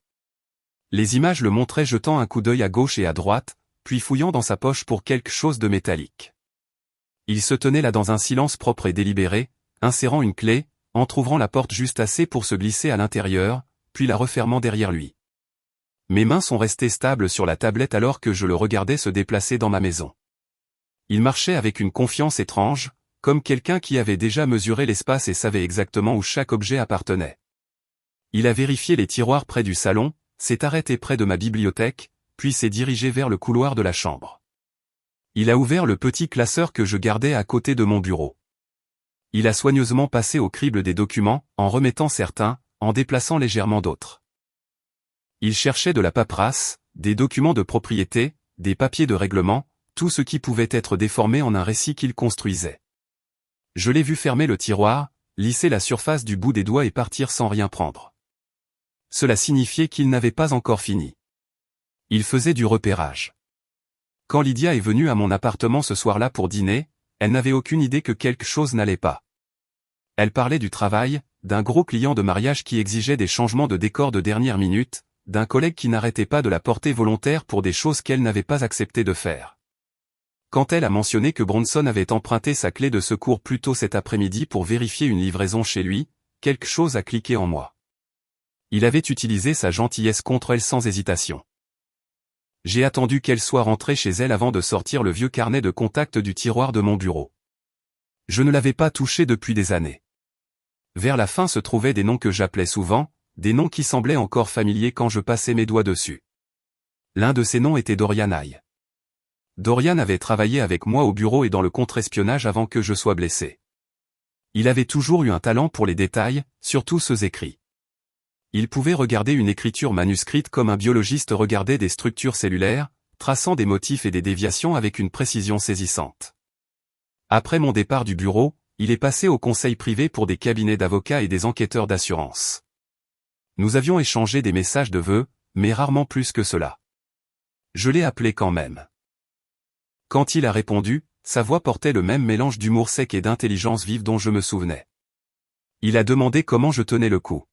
Les images le montraient jetant un coup d'œil à gauche et à droite, puis fouillant dans sa poche pour quelque chose de métallique. Il se tenait là dans un silence propre et délibéré, insérant une clé, entr'ouvrant la porte juste assez pour se glisser à l'intérieur, puis la refermant derrière lui. Mes mains sont restées stables sur la tablette alors que je le regardais se déplacer dans ma maison. Il marchait avec une confiance étrange, comme quelqu'un qui avait déjà mesuré l'espace et savait exactement où chaque objet appartenait. Il a vérifié les tiroirs près du salon, s'est arrêté près de ma bibliothèque, puis s'est dirigé vers le couloir de la chambre. Il a ouvert le petit classeur que je gardais à côté de mon bureau. Il a soigneusement passé au crible des documents, en remettant certains, en déplaçant légèrement d'autres. Il cherchait de la paperasse, des documents de propriété, des papiers de règlement, tout ce qui pouvait être déformé en un récit qu'il construisait. Je l'ai vu fermer le tiroir, lisser la surface du bout des doigts et partir sans rien prendre. Cela signifiait qu'il n'avait pas encore fini. Il faisait du repérage. Quand Lydia est venue à mon appartement ce soir-là pour dîner, elle n'avait aucune idée que quelque chose n'allait pas. Elle parlait du travail, d'un gros client de mariage qui exigeait des changements de décor de dernière minute, d'un collègue qui n'arrêtait pas de la porter volontaire pour des choses qu'elle n'avait pas accepté de faire. Quand elle a mentionné que Bronson avait emprunté sa clé de secours plus tôt cet après-midi pour vérifier une livraison chez lui, quelque chose a cliqué en moi. Il avait utilisé sa gentillesse contre elle sans hésitation. J'ai attendu qu'elle soit rentrée chez elle avant de sortir le vieux carnet de contact du tiroir de mon bureau. Je ne l'avais pas touché depuis des années. Vers la fin se trouvaient des noms que j'appelais souvent, des noms qui semblaient encore familiers quand je passais mes doigts dessus. L'un de ces noms était Dorian Hay. Dorian avait travaillé avec moi au bureau et dans le contre-espionnage avant que je sois blessé. Il avait toujours eu un talent pour les détails, surtout ceux écrits. Il pouvait regarder une écriture manuscrite comme un biologiste regardait des structures cellulaires, traçant des motifs et des déviations avec une précision saisissante. Après mon départ du bureau, il est passé au conseil privé pour des cabinets d'avocats et des enquêteurs d'assurance. Nous avions échangé des messages de vœux, mais rarement plus que cela. Je l'ai appelé quand même. Quand il a répondu, sa voix portait le même mélange d'humour sec et d'intelligence vive dont je me souvenais. Il a demandé comment je tenais le coup.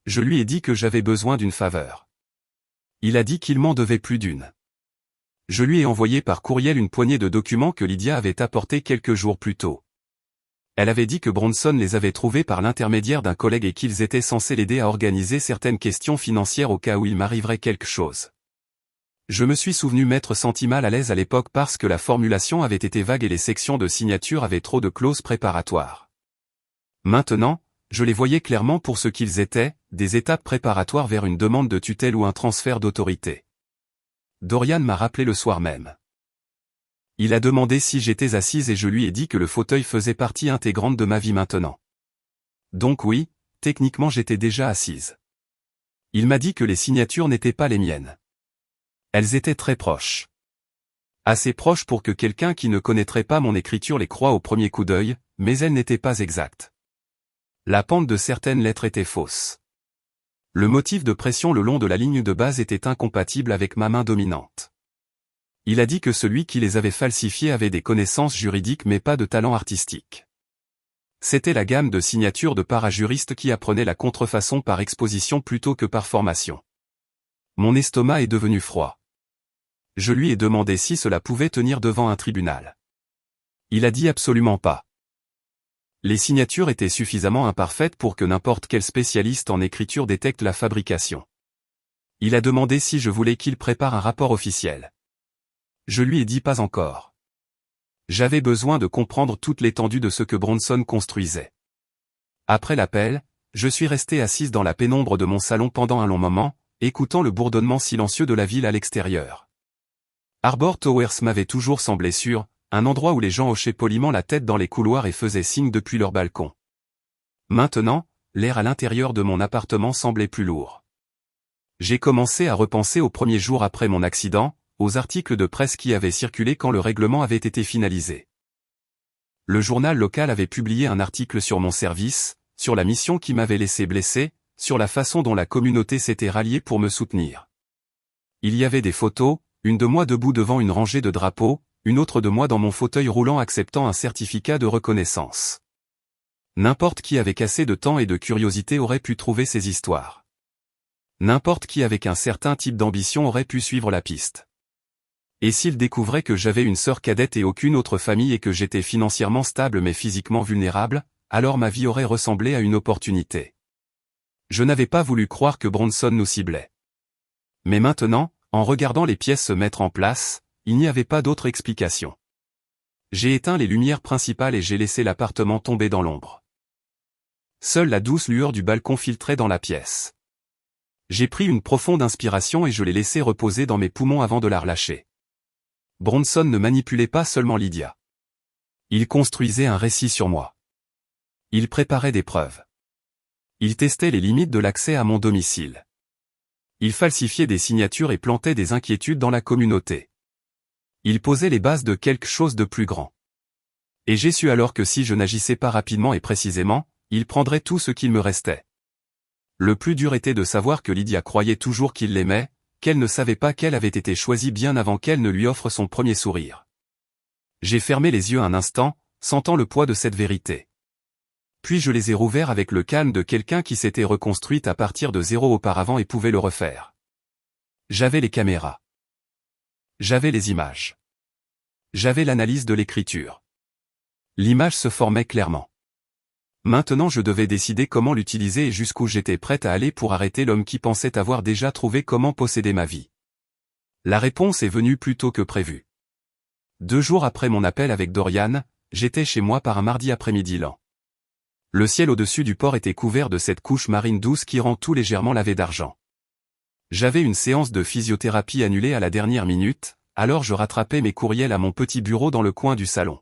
Je lui ai dit que j'avais besoin d'une faveur. Il a dit qu'il m'en devait plus d'une. Je lui ai envoyé par courriel une poignée de documents que Lydia avait apportés quelques jours plus tôt. Elle avait dit que Bronson les avait trouvés par l'intermédiaire d'un collègue et qu'ils étaient censés l'aider à organiser certaines questions financières au cas où il m'arriverait quelque chose. Je me suis souvenu m'être senti mal à l'aise à l'époque parce que la formulation avait été vague et les sections de signature avaient trop de clauses préparatoires. Maintenant, je les voyais clairement pour ce qu'ils étaient, des étapes préparatoires vers une demande de tutelle ou un transfert d'autorité. Dorian m'a rappelé le soir même. Il a demandé si j'étais assise et je lui ai dit que le fauteuil faisait partie intégrante de ma vie maintenant. Donc oui, techniquement j'étais déjà assise. Il m'a dit que les signatures n'étaient pas les miennes. Elles étaient très proches. Assez proches pour que quelqu'un qui ne connaîtrait pas mon écriture les croie au premier coup d'œil, mais elles n'étaient pas exactes. La pente de certaines lettres était fausse. Le motif de pression le long de la ligne de base était incompatible avec ma main dominante. Il a dit que celui qui les avait falsifiés avait des connaissances juridiques mais pas de talent artistique. C'était la gamme de signatures de parajuristes qui apprenaient la contrefaçon par exposition plutôt que par formation. Mon estomac est devenu froid. Je lui ai demandé si cela pouvait tenir devant un tribunal. Il a dit absolument pas. Les signatures étaient suffisamment imparfaites pour que n'importe quel spécialiste en écriture détecte la fabrication. Il a demandé si je voulais qu'il prépare un rapport officiel. Je lui ai dit pas encore. J'avais besoin de comprendre toute l'étendue de ce que Bronson construisait. Après l'appel, je suis resté assise dans la pénombre de mon salon pendant un long moment, écoutant le bourdonnement silencieux de la ville à l'extérieur. Arbor Towers m'avait toujours semblé sûr, un endroit où les gens hochaient poliment la tête dans les couloirs et faisaient signe depuis leur balcon. Maintenant, l'air à l'intérieur de mon appartement semblait plus lourd. J'ai commencé à repenser aux premiers jours après mon accident, aux articles de presse qui avaient circulé quand le règlement avait été finalisé. Le journal local avait publié un article sur mon service, sur la mission qui m'avait laissé blessé, sur la façon dont la communauté s'était ralliée pour me soutenir. Il y avait des photos, une de moi debout devant une rangée de drapeaux, une autre de moi dans mon fauteuil roulant acceptant un certificat de reconnaissance. N'importe qui avec assez de temps et de curiosité aurait pu trouver ces histoires. N'importe qui avec un certain type d'ambition aurait pu suivre la piste. Et s'il découvrait que j'avais une sœur cadette et aucune autre famille et que j'étais financièrement stable mais physiquement vulnérable, alors ma vie aurait ressemblé à une opportunité. Je n'avais pas voulu croire que Bronson nous ciblait. Mais maintenant, en regardant les pièces se mettre en place, il n'y avait pas d'autre explication. J'ai éteint les lumières principales et j'ai laissé l'appartement tomber dans l'ombre. Seule la douce lueur du balcon filtrait dans la pièce. J'ai pris une profonde inspiration et je l'ai laissée reposer dans mes poumons avant de la relâcher. Bronson ne manipulait pas seulement Lydia. Il construisait un récit sur moi. Il préparait des preuves. Il testait les limites de l'accès à mon domicile. Il falsifiait des signatures et plantait des inquiétudes dans la communauté. Il posait les bases de quelque chose de plus grand. Et j'ai su alors que si je n'agissais pas rapidement et précisément, il prendrait tout ce qu'il me restait. Le plus dur était de savoir que Lydia croyait toujours qu'il l'aimait, qu'elle ne savait pas qu'elle avait été choisie bien avant qu'elle ne lui offre son premier sourire. J'ai fermé les yeux un instant, sentant le poids de cette vérité. Puis je les ai rouverts avec le calme de quelqu'un qui s'était reconstruite à partir de zéro auparavant et pouvait le refaire. J'avais les caméras. J'avais les images. J'avais l'analyse de l'écriture. L'image se formait clairement. Maintenant je devais décider comment l'utiliser et jusqu'où j'étais prête à aller pour arrêter l'homme qui pensait avoir déjà trouvé comment posséder ma vie. La réponse est venue plus tôt que prévu. 2 jours après mon appel avec Dorian, j'étais chez moi par un mardi après-midi lent. Le ciel au-dessus du port était couvert de cette couche marine douce qui rend tout légèrement lavé d'argent. J'avais une séance de physiothérapie annulée à la dernière minute, alors je rattrapais mes courriels à mon petit bureau dans le coin du salon.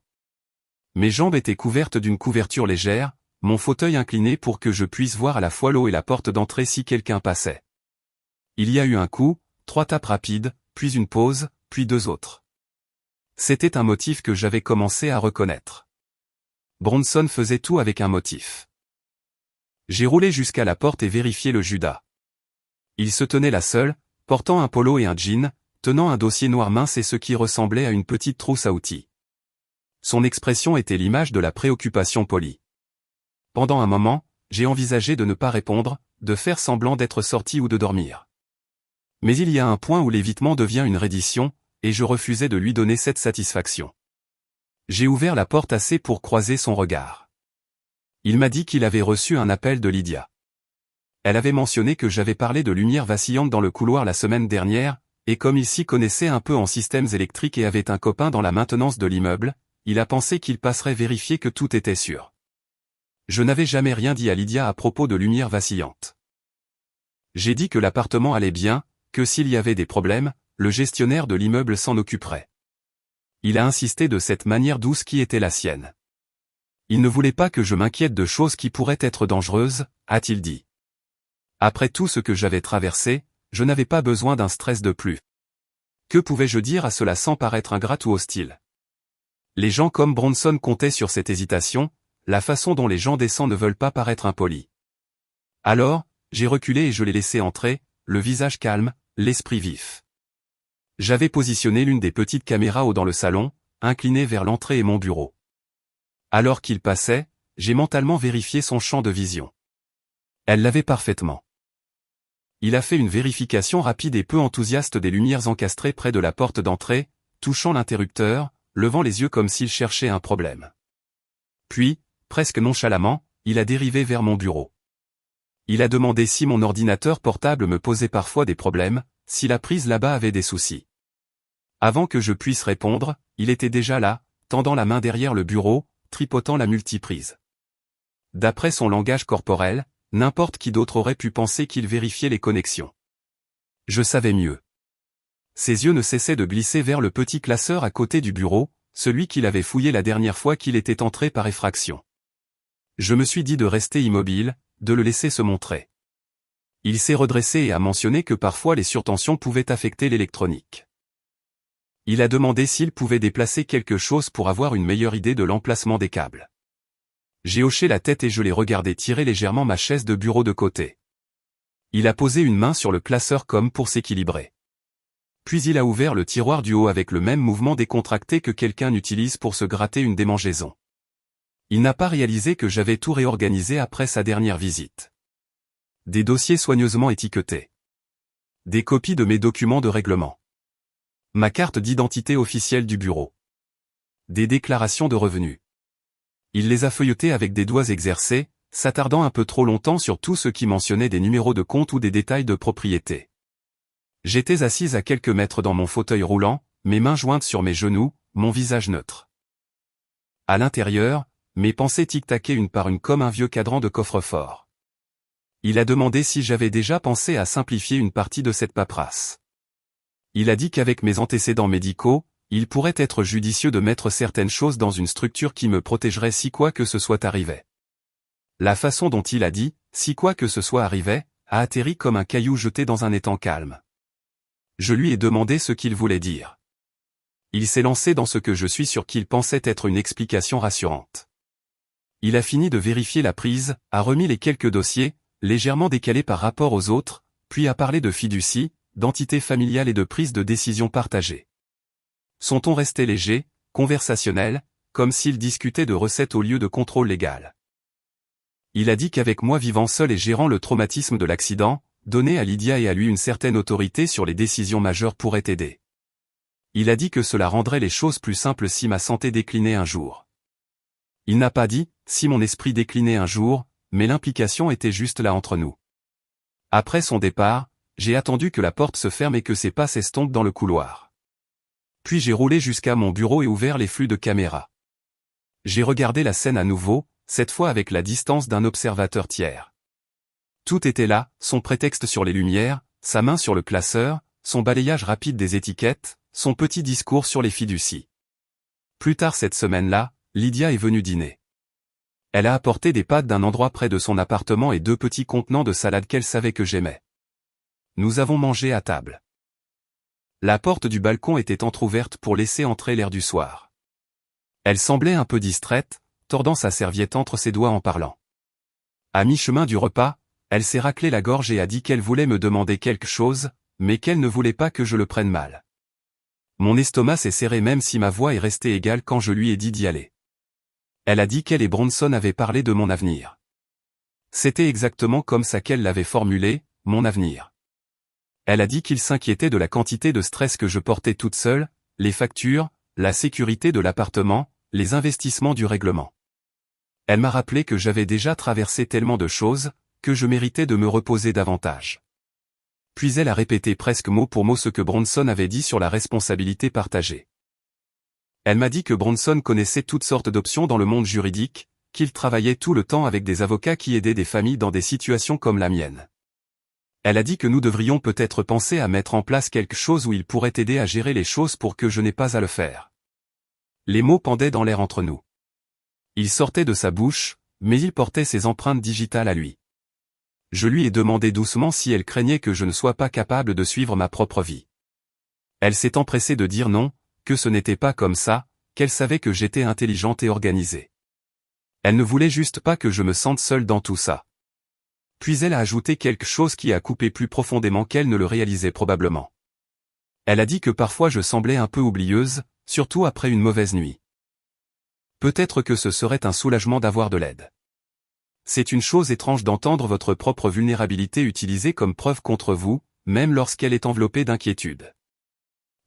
Mes jambes étaient couvertes d'une couverture légère, mon fauteuil incliné pour que je puisse voir à la fois l'eau et la porte d'entrée si quelqu'un passait. Il y a eu un coup, 3 tapes rapides, puis une pause, puis 2 autres. C'était un motif que j'avais commencé à reconnaître. Bronson faisait tout avec un motif. J'ai roulé jusqu'à la porte et vérifié le Judas. Il se tenait là seul, portant un polo et un jean, tenant un dossier noir mince et ce qui ressemblait à une petite trousse à outils. Son expression était l'image de la préoccupation polie. Pendant un moment, j'ai envisagé de ne pas répondre, de faire semblant d'être sorti ou de dormir. Mais il y a un point où l'évitement devient une reddition, et je refusais de lui donner cette satisfaction. J'ai ouvert la porte assez pour croiser son regard. Il m'a dit qu'il avait reçu un appel de Lydia. Elle avait mentionné que j'avais parlé de lumière vacillante dans le couloir la semaine dernière, et comme il s'y connaissait un peu en systèmes électriques et avait un copain dans la maintenance de l'immeuble, il a pensé qu'il passerait vérifier que tout était sûr. Je n'avais jamais rien dit à Lydia à propos de lumière vacillante. J'ai dit que l'appartement allait bien, que s'il y avait des problèmes, le gestionnaire de l'immeuble s'en occuperait. Il a insisté de cette manière douce qui était la sienne. Il ne voulait pas que je m'inquiète de choses qui pourraient être dangereuses, a-t-il dit. Après tout ce que j'avais traversé, je n'avais pas besoin d'un stress de plus. Que pouvais-je dire à cela sans paraître ingrat ou hostile? Les gens comme Bronson comptaient sur cette hésitation, la façon dont les gens décents ne veulent pas paraître impolis. Alors, j'ai reculé et je l'ai laissé entrer, le visage calme, l'esprit vif. J'avais positionné l'une des petites caméras haut dans le salon, inclinée vers l'entrée et mon bureau. Alors qu'il passait, j'ai mentalement vérifié son champ de vision. Elle l'avait parfaitement. Il a fait une vérification rapide et peu enthousiaste des lumières encastrées près de la porte d'entrée, touchant l'interrupteur, levant les yeux comme s'il cherchait un problème. Puis, presque nonchalamment, il a dérivé vers mon bureau. Il a demandé si mon ordinateur portable me posait parfois des problèmes, si la prise là-bas avait des soucis. Avant que je puisse répondre, il était déjà là, tendant la main derrière le bureau, tripotant la multiprise. D'après son langage corporel, n'importe qui d'autre aurait pu penser qu'il vérifiait les connexions. Je savais mieux. Ses yeux ne cessaient de glisser vers le petit classeur à côté du bureau, celui qu'il avait fouillé la dernière fois qu'il était entré par effraction. Je me suis dit de rester immobile, de le laisser se montrer. Il s'est redressé et a mentionné que parfois les surtensions pouvaient affecter l'électronique. Il a demandé s'il pouvait déplacer quelque chose pour avoir une meilleure idée de l'emplacement des câbles. J'ai hoché la tête et je l'ai regardé tirer légèrement ma chaise de bureau de côté. Il a posé une main sur le classeur comme pour s'équilibrer. Puis il a ouvert le tiroir du haut avec le même mouvement décontracté que quelqu'un utilise pour se gratter une démangeaison. Il n'a pas réalisé que j'avais tout réorganisé après sa dernière visite. Des dossiers soigneusement étiquetés. Des copies de mes documents de règlement. Ma carte d'identité officielle du bureau. Des déclarations de revenus. Il les a feuilletées avec des doigts exercés, s'attardant un peu trop longtemps sur tout ce qui mentionnait des numéros de compte ou des détails de propriété. J'étais assise à quelques mètres dans mon fauteuil roulant, mes mains jointes sur mes genoux, mon visage neutre. À l'intérieur, mes pensées tic-taquaient une par une comme un vieux cadran de coffre-fort. Il a demandé si j'avais déjà pensé à simplifier une partie de cette paperasse. Il a dit qu'avec mes antécédents médicaux, il pourrait être judicieux de mettre certaines choses dans une structure qui me protégerait si quoi que ce soit arrivait. La façon dont il a dit, si quoi que ce soit arrivait, a atterri comme un caillou jeté dans un étang calme. Je lui ai demandé ce qu'il voulait dire. Il s'est lancé dans ce que je suis sûr qu'il pensait être une explication rassurante. Il a fini de vérifier la prise, a remis les quelques dossiers, légèrement décalés par rapport aux autres, puis a parlé de fiducie, d'entité familiale et de prise de décision partagée. Son ton restait léger, conversationnel, comme s'il discutait de recettes au lieu de contrôle légal. Il a dit qu'avec moi vivant seul et gérant le traumatisme de l'accident, donner à Lydia et à lui une certaine autorité sur les décisions majeures pourrait aider. Il a dit que cela rendrait les choses plus simples si ma santé déclinait un jour. Il n'a pas dit, si mon esprit déclinait un jour, mais l'implication était juste là entre nous. Après son départ, j'ai attendu que la porte se ferme et que ses pas s'estompent dans le couloir. Puis j'ai roulé jusqu'à mon bureau et ouvert les flux de caméra. J'ai regardé la scène à nouveau, cette fois avec la distance d'un observateur tiers. Tout était là, son prétexte sur les lumières, sa main sur le classeur, son balayage rapide des étiquettes, son petit discours sur les fiducies. Plus tard cette semaine-là, Lydia est venue dîner. Elle a apporté des pâtes d'un endroit près de son appartement et 2 petits contenants de salade qu'elle savait que j'aimais. Nous avons mangé à table. La porte du balcon était entr'ouverte pour laisser entrer l'air du soir. Elle semblait un peu distraite, tordant sa serviette entre ses doigts en parlant. À mi-chemin du repas, elle s'est raclée la gorge et a dit qu'elle voulait me demander quelque chose, mais qu'elle ne voulait pas que je le prenne mal. Mon estomac s'est serré même si ma voix est restée égale quand je lui ai dit d'y aller. Elle a dit qu'elle et Bronson avaient parlé de mon avenir. C'était exactement comme ça qu'elle l'avait formulé, mon avenir. Elle a dit qu'il s'inquiétait de la quantité de stress que je portais toute seule, les factures, la sécurité de l'appartement, les investissements du règlement. Elle m'a rappelé que j'avais déjà traversé tellement de choses, que je méritais de me reposer davantage. Puis elle a répété presque mot pour mot ce que Bronson avait dit sur la responsabilité partagée. Elle m'a dit que Bronson connaissait toutes sortes d'options dans le monde juridique, qu'il travaillait tout le temps avec des avocats qui aidaient des familles dans des situations comme la mienne. Elle a dit que nous devrions peut-être penser à mettre en place quelque chose où il pourrait aider à gérer les choses pour que je n'ai pas à le faire. Les mots pendaient dans l'air entre nous. Ils sortaient de sa bouche, mais il portait ses empreintes digitales à lui. Je lui ai demandé doucement si elle craignait que je ne sois pas capable de suivre ma propre vie. Elle s'est empressée de dire non, que ce n'était pas comme ça, qu'elle savait que j'étais intelligente et organisée. Elle ne voulait juste pas que je me sente seule dans tout ça. Puis elle a ajouté quelque chose qui a coupé plus profondément qu'elle ne le réalisait probablement. Elle a dit que parfois je semblais un peu oublieuse, surtout après une mauvaise nuit. Peut-être que ce serait un soulagement d'avoir de l'aide. C'est une chose étrange d'entendre votre propre vulnérabilité utilisée comme preuve contre vous, même lorsqu'elle est enveloppée d'inquiétude.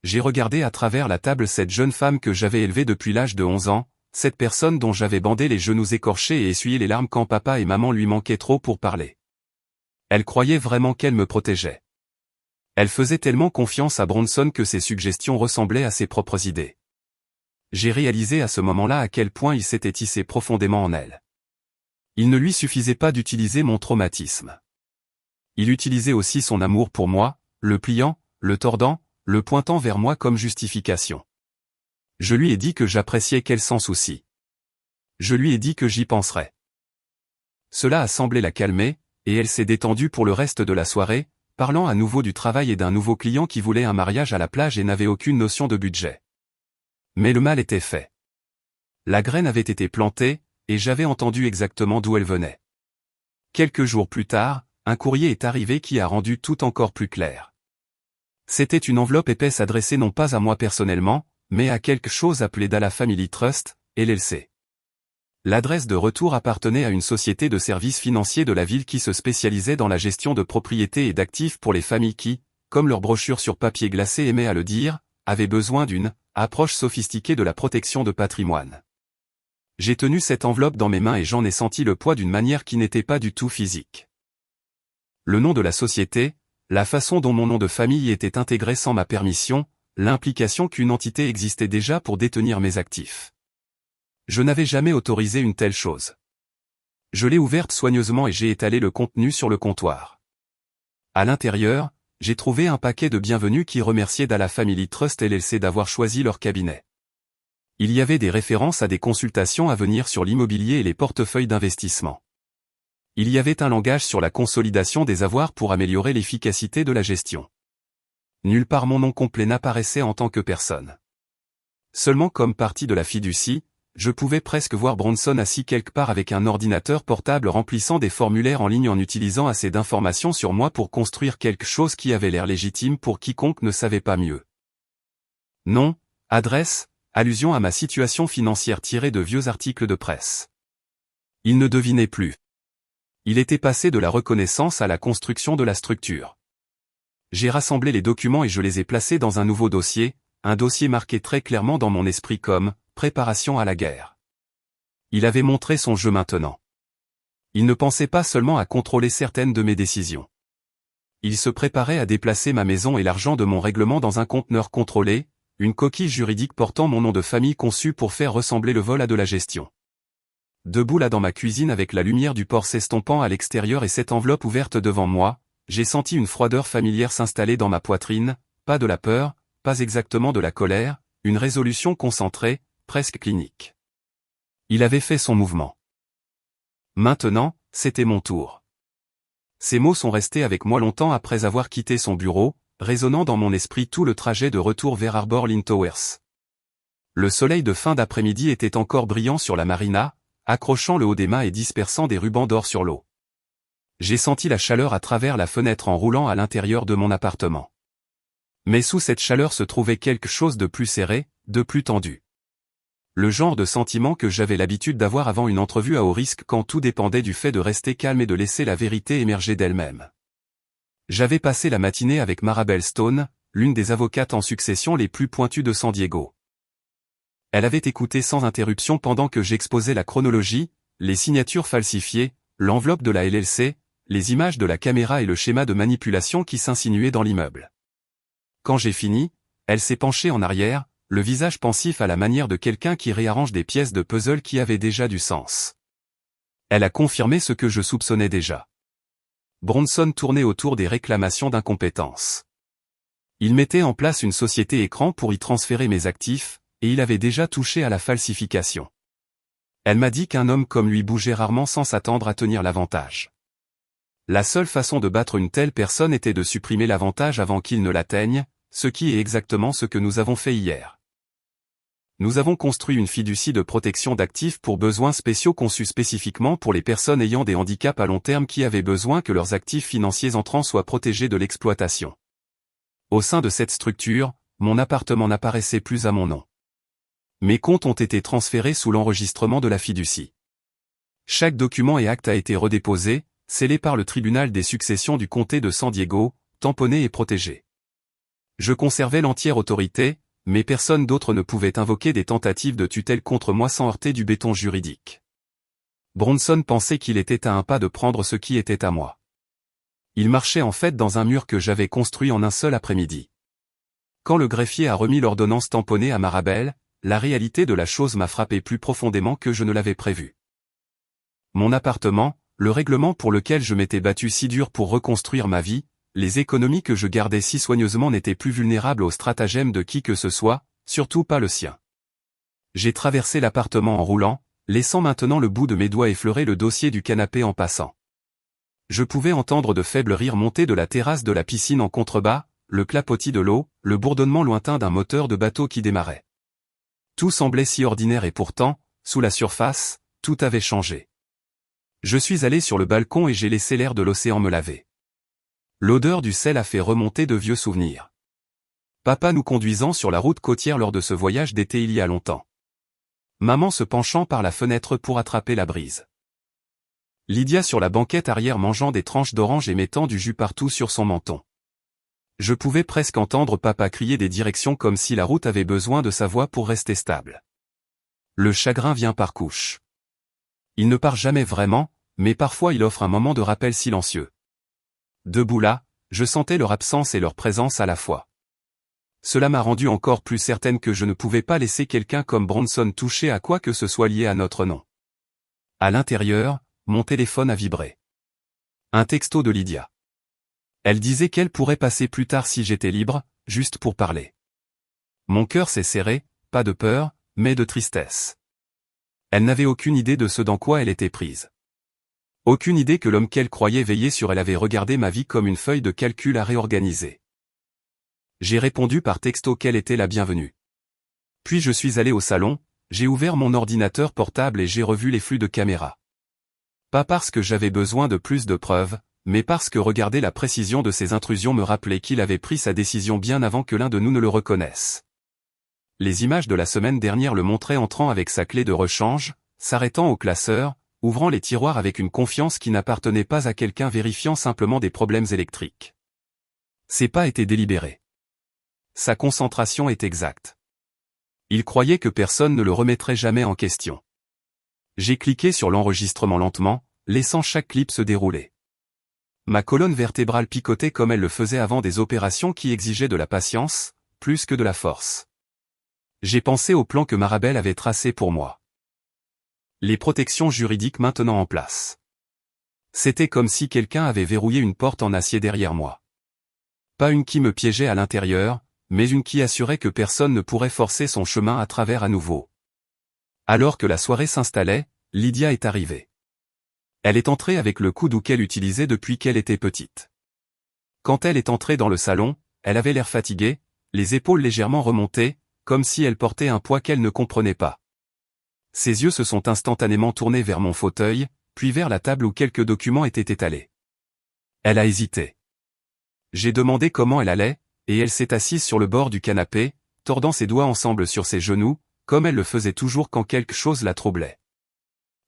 J'ai regardé à travers la table cette jeune femme que j'avais élevée depuis l'âge de 11 ans, cette personne dont j'avais bandé les genoux écorchés et essuyé les larmes quand papa et maman lui manquaient trop pour parler. Elle croyait vraiment qu'elle me protégeait. Elle faisait tellement confiance à Bronson que ses suggestions ressemblaient à ses propres idées. J'ai réalisé à ce moment-là à quel point il s'était tissé profondément en elle. Il ne lui suffisait pas d'utiliser mon traumatisme. Il utilisait aussi son amour pour moi, le pliant, le tordant, le pointant vers moi comme justification. Je lui ai dit que j'appréciais qu'elle s'en soucie. Je lui ai dit que j'y penserais. Cela a semblé la calmer, et elle s'est détendue pour le reste de la soirée, parlant à nouveau du travail et d'un nouveau client qui voulait un mariage à la plage et n'avait aucune notion de budget. Mais le mal était fait. La graine avait été plantée, et j'avais entendu exactement d'où elle venait. Quelques jours plus tard, un courrier est arrivé qui a rendu tout encore plus clair. C'était une enveloppe épaisse adressée non pas à moi personnellement, mais à quelque chose appelé Dalla Family Trust, LLC. L'adresse de retour appartenait à une société de services financiers de la ville qui se spécialisait dans la gestion de propriétés et d'actifs pour les familles qui, comme leur brochure sur papier glacé aimait à le dire, avaient besoin d'une approche sophistiquée de la protection de patrimoine. J'ai tenu cette enveloppe dans mes mains et j'en ai senti le poids d'une manière qui n'était pas du tout physique. Le nom de la société, la façon dont mon nom de famille était intégré sans ma permission, l'implication qu'une entité existait déjà pour détenir mes actifs. Je n'avais jamais autorisé une telle chose. Je l'ai ouverte soigneusement et j'ai étalé le contenu sur le comptoir. À l'intérieur, j'ai trouvé un paquet de bienvenus qui remerciaient Dalla Family Trust LLC d'avoir choisi leur cabinet. Il y avait des références à des consultations à venir sur l'immobilier et les portefeuilles d'investissement. Il y avait un langage sur la consolidation des avoirs pour améliorer l'efficacité de la gestion. Nulle part mon nom complet n'apparaissait en tant que personne. Seulement comme partie de la fiducie, je pouvais presque voir Bronson assis quelque part avec un ordinateur portable remplissant des formulaires en ligne en utilisant assez d'informations sur moi pour construire quelque chose qui avait l'air légitime pour quiconque ne savait pas mieux. Nom, adresse, allusion à ma situation financière tirée de vieux articles de presse. Il ne devinait plus. Il était passé de la reconnaissance à la construction de la structure. J'ai rassemblé les documents et je les ai placés dans un nouveau dossier, un dossier marqué très clairement dans mon esprit comme « Préparation à la guerre ». Il avait montré son jeu maintenant. Il ne pensait pas seulement à contrôler certaines de mes décisions. Il se préparait à déplacer ma maison et l'argent de mon règlement dans un conteneur contrôlé, une coquille juridique portant mon nom de famille conçue pour faire ressembler le vol à de la gestion. Debout là dans ma cuisine avec la lumière du port s'estompant à l'extérieur et cette enveloppe ouverte devant moi, j'ai senti une froideur familière s'installer dans ma poitrine, pas de la peur, pas exactement de la colère, une résolution concentrée, presque clinique. Il avait fait son mouvement. Maintenant, c'était mon tour. Ces mots sont restés avec moi longtemps après avoir quitté son bureau, résonnant dans mon esprit tout le trajet de retour vers Arbor Lynn Towers. Le soleil de fin d'après-midi était encore brillant sur la marina, accrochant le haut des mâts et dispersant des rubans d'or sur l'eau. J'ai senti la chaleur à travers la fenêtre en roulant à l'intérieur de mon appartement. Mais sous cette chaleur se trouvait quelque chose de plus serré, de plus tendu. Le genre de sentiment que j'avais l'habitude d'avoir avant une entrevue à haut risque quand tout dépendait du fait de rester calme et de laisser la vérité émerger d'elle-même. J'avais passé la matinée avec Marabelle Stone, l'une des avocates en succession les plus pointues de San Diego. Elle avait écouté sans interruption pendant que j'exposais la chronologie, les signatures falsifiées, l'enveloppe de la LLC, les images de la caméra et le schéma de manipulation qui s'insinuait dans l'immeuble. Quand j'ai fini, elle s'est penchée en arrière, le visage pensif à la manière de quelqu'un qui réarrange des pièces de puzzle qui avaient déjà du sens. Elle a confirmé ce que je soupçonnais déjà. Bronson tournait autour des réclamations d'incompétence. Il mettait en place une société écran pour y transférer mes actifs, et il avait déjà touché à la falsification. Elle m'a dit qu'un homme comme lui bougeait rarement sans s'attendre à tenir l'avantage. La seule façon de battre une telle personne était de supprimer l'avantage avant qu'il ne l'atteigne, ce qui est exactement ce que nous avons fait hier. Nous avons construit une fiducie de protection d'actifs pour besoins spéciaux conçus spécifiquement pour les personnes ayant des handicaps à long terme qui avaient besoin que leurs actifs financiers entrants soient protégés de l'exploitation. Au sein de cette structure, mon appartement n'apparaissait plus à mon nom. Mes comptes ont été transférés sous l'enregistrement de la fiducie. Chaque document et acte a été redéposé, scellé par le tribunal des successions du comté de San Diego, tamponné et protégé. Je conservais l'entière autorité, mais personne d'autre ne pouvait invoquer des tentatives de tutelle contre moi sans heurter du béton juridique. Bronson pensait qu'il était à un pas de prendre ce qui était à moi. Il marchait en fait dans un mur que j'avais construit en un seul après-midi. Quand le greffier a remis l'ordonnance tamponnée à Marabelle, la réalité de la chose m'a frappé plus profondément que je ne l'avais prévu. Mon appartement, le règlement pour lequel je m'étais battu si dur pour reconstruire ma vie, les économies que je gardais si soigneusement n'étaient plus vulnérables aux stratagèmes de qui que ce soit, surtout pas le sien. J'ai traversé l'appartement en roulant, laissant maintenant le bout de mes doigts effleurer le dossier du canapé en passant. Je pouvais entendre de faibles rires monter de la terrasse de la piscine en contrebas, le clapotis de l'eau, le bourdonnement lointain d'un moteur de bateau qui démarrait. Tout semblait si ordinaire et pourtant, sous la surface, tout avait changé. Je suis allé sur le balcon et j'ai laissé l'air de l'océan me laver. L'odeur du sel a fait remonter de vieux souvenirs. Papa nous conduisant sur la route côtière lors de ce voyage d'été il y a longtemps. Maman se penchant par la fenêtre pour attraper la brise. Lydia sur la banquette arrière mangeant des tranches d'orange et mettant du jus partout sur son menton. Je pouvais presque entendre papa crier des directions comme si la route avait besoin de sa voix pour rester stable. Le chagrin vient par couches. Il ne part jamais vraiment, mais parfois il offre un moment de rappel silencieux. Debout là, je sentais leur absence et leur présence à la fois. Cela m'a rendu encore plus certaine que je ne pouvais pas laisser quelqu'un comme Bronson toucher à quoi que ce soit lié à notre nom. À l'intérieur, mon téléphone a vibré. Un texto de Lydia. Elle disait qu'elle pourrait passer plus tard si j'étais libre, juste pour parler. Mon cœur s'est serré, pas de peur, mais de tristesse. Elle n'avait aucune idée de ce dans quoi elle était prise. Aucune idée que l'homme qu'elle croyait veiller sur elle avait regardé ma vie comme une feuille de calcul à réorganiser. J'ai répondu par texto qu'elle était la bienvenue. Puis je suis allé au salon, j'ai ouvert mon ordinateur portable et j'ai revu les flux de caméras. Pas parce que j'avais besoin de plus de preuves, mais parce que regarder la précision de ces intrusions me rappelait qu'il avait pris sa décision bien avant que l'un de nous ne le reconnaisse. Les images de la semaine dernière le montraient entrant avec sa clé de rechange, s'arrêtant au classeur, ouvrant les tiroirs avec une confiance qui n'appartenait pas à quelqu'un vérifiant simplement des problèmes électriques. Ses pas étaient délibérés. Sa concentration est exacte. Il croyait que personne ne le remettrait jamais en question. J'ai cliqué sur l'enregistrement lentement, laissant chaque clip se dérouler. Ma colonne vertébrale picotait comme elle le faisait avant des opérations qui exigeaient de la patience, plus que de la force. J'ai pensé au plan que Marabelle avait tracé pour moi. Les protections juridiques maintenant en place. C'était comme si quelqu'un avait verrouillé une porte en acier derrière moi. Pas une qui me piégeait à l'intérieur, mais une qui assurait que personne ne pourrait forcer son chemin à travers à nouveau. Alors que la soirée s'installait, Lydia est arrivée. Elle est entrée avec le coude qu'elle utilisait depuis qu'elle était petite. Quand elle est entrée dans le salon, elle avait l'air fatiguée, les épaules légèrement remontées, comme si elle portait un poids qu'elle ne comprenait pas. Ses yeux se sont instantanément tournés vers mon fauteuil, puis vers la table où quelques documents étaient étalés. Elle a hésité. J'ai demandé comment elle allait, et elle s'est assise sur le bord du canapé, tordant ses doigts ensemble sur ses genoux, comme elle le faisait toujours quand quelque chose la troublait.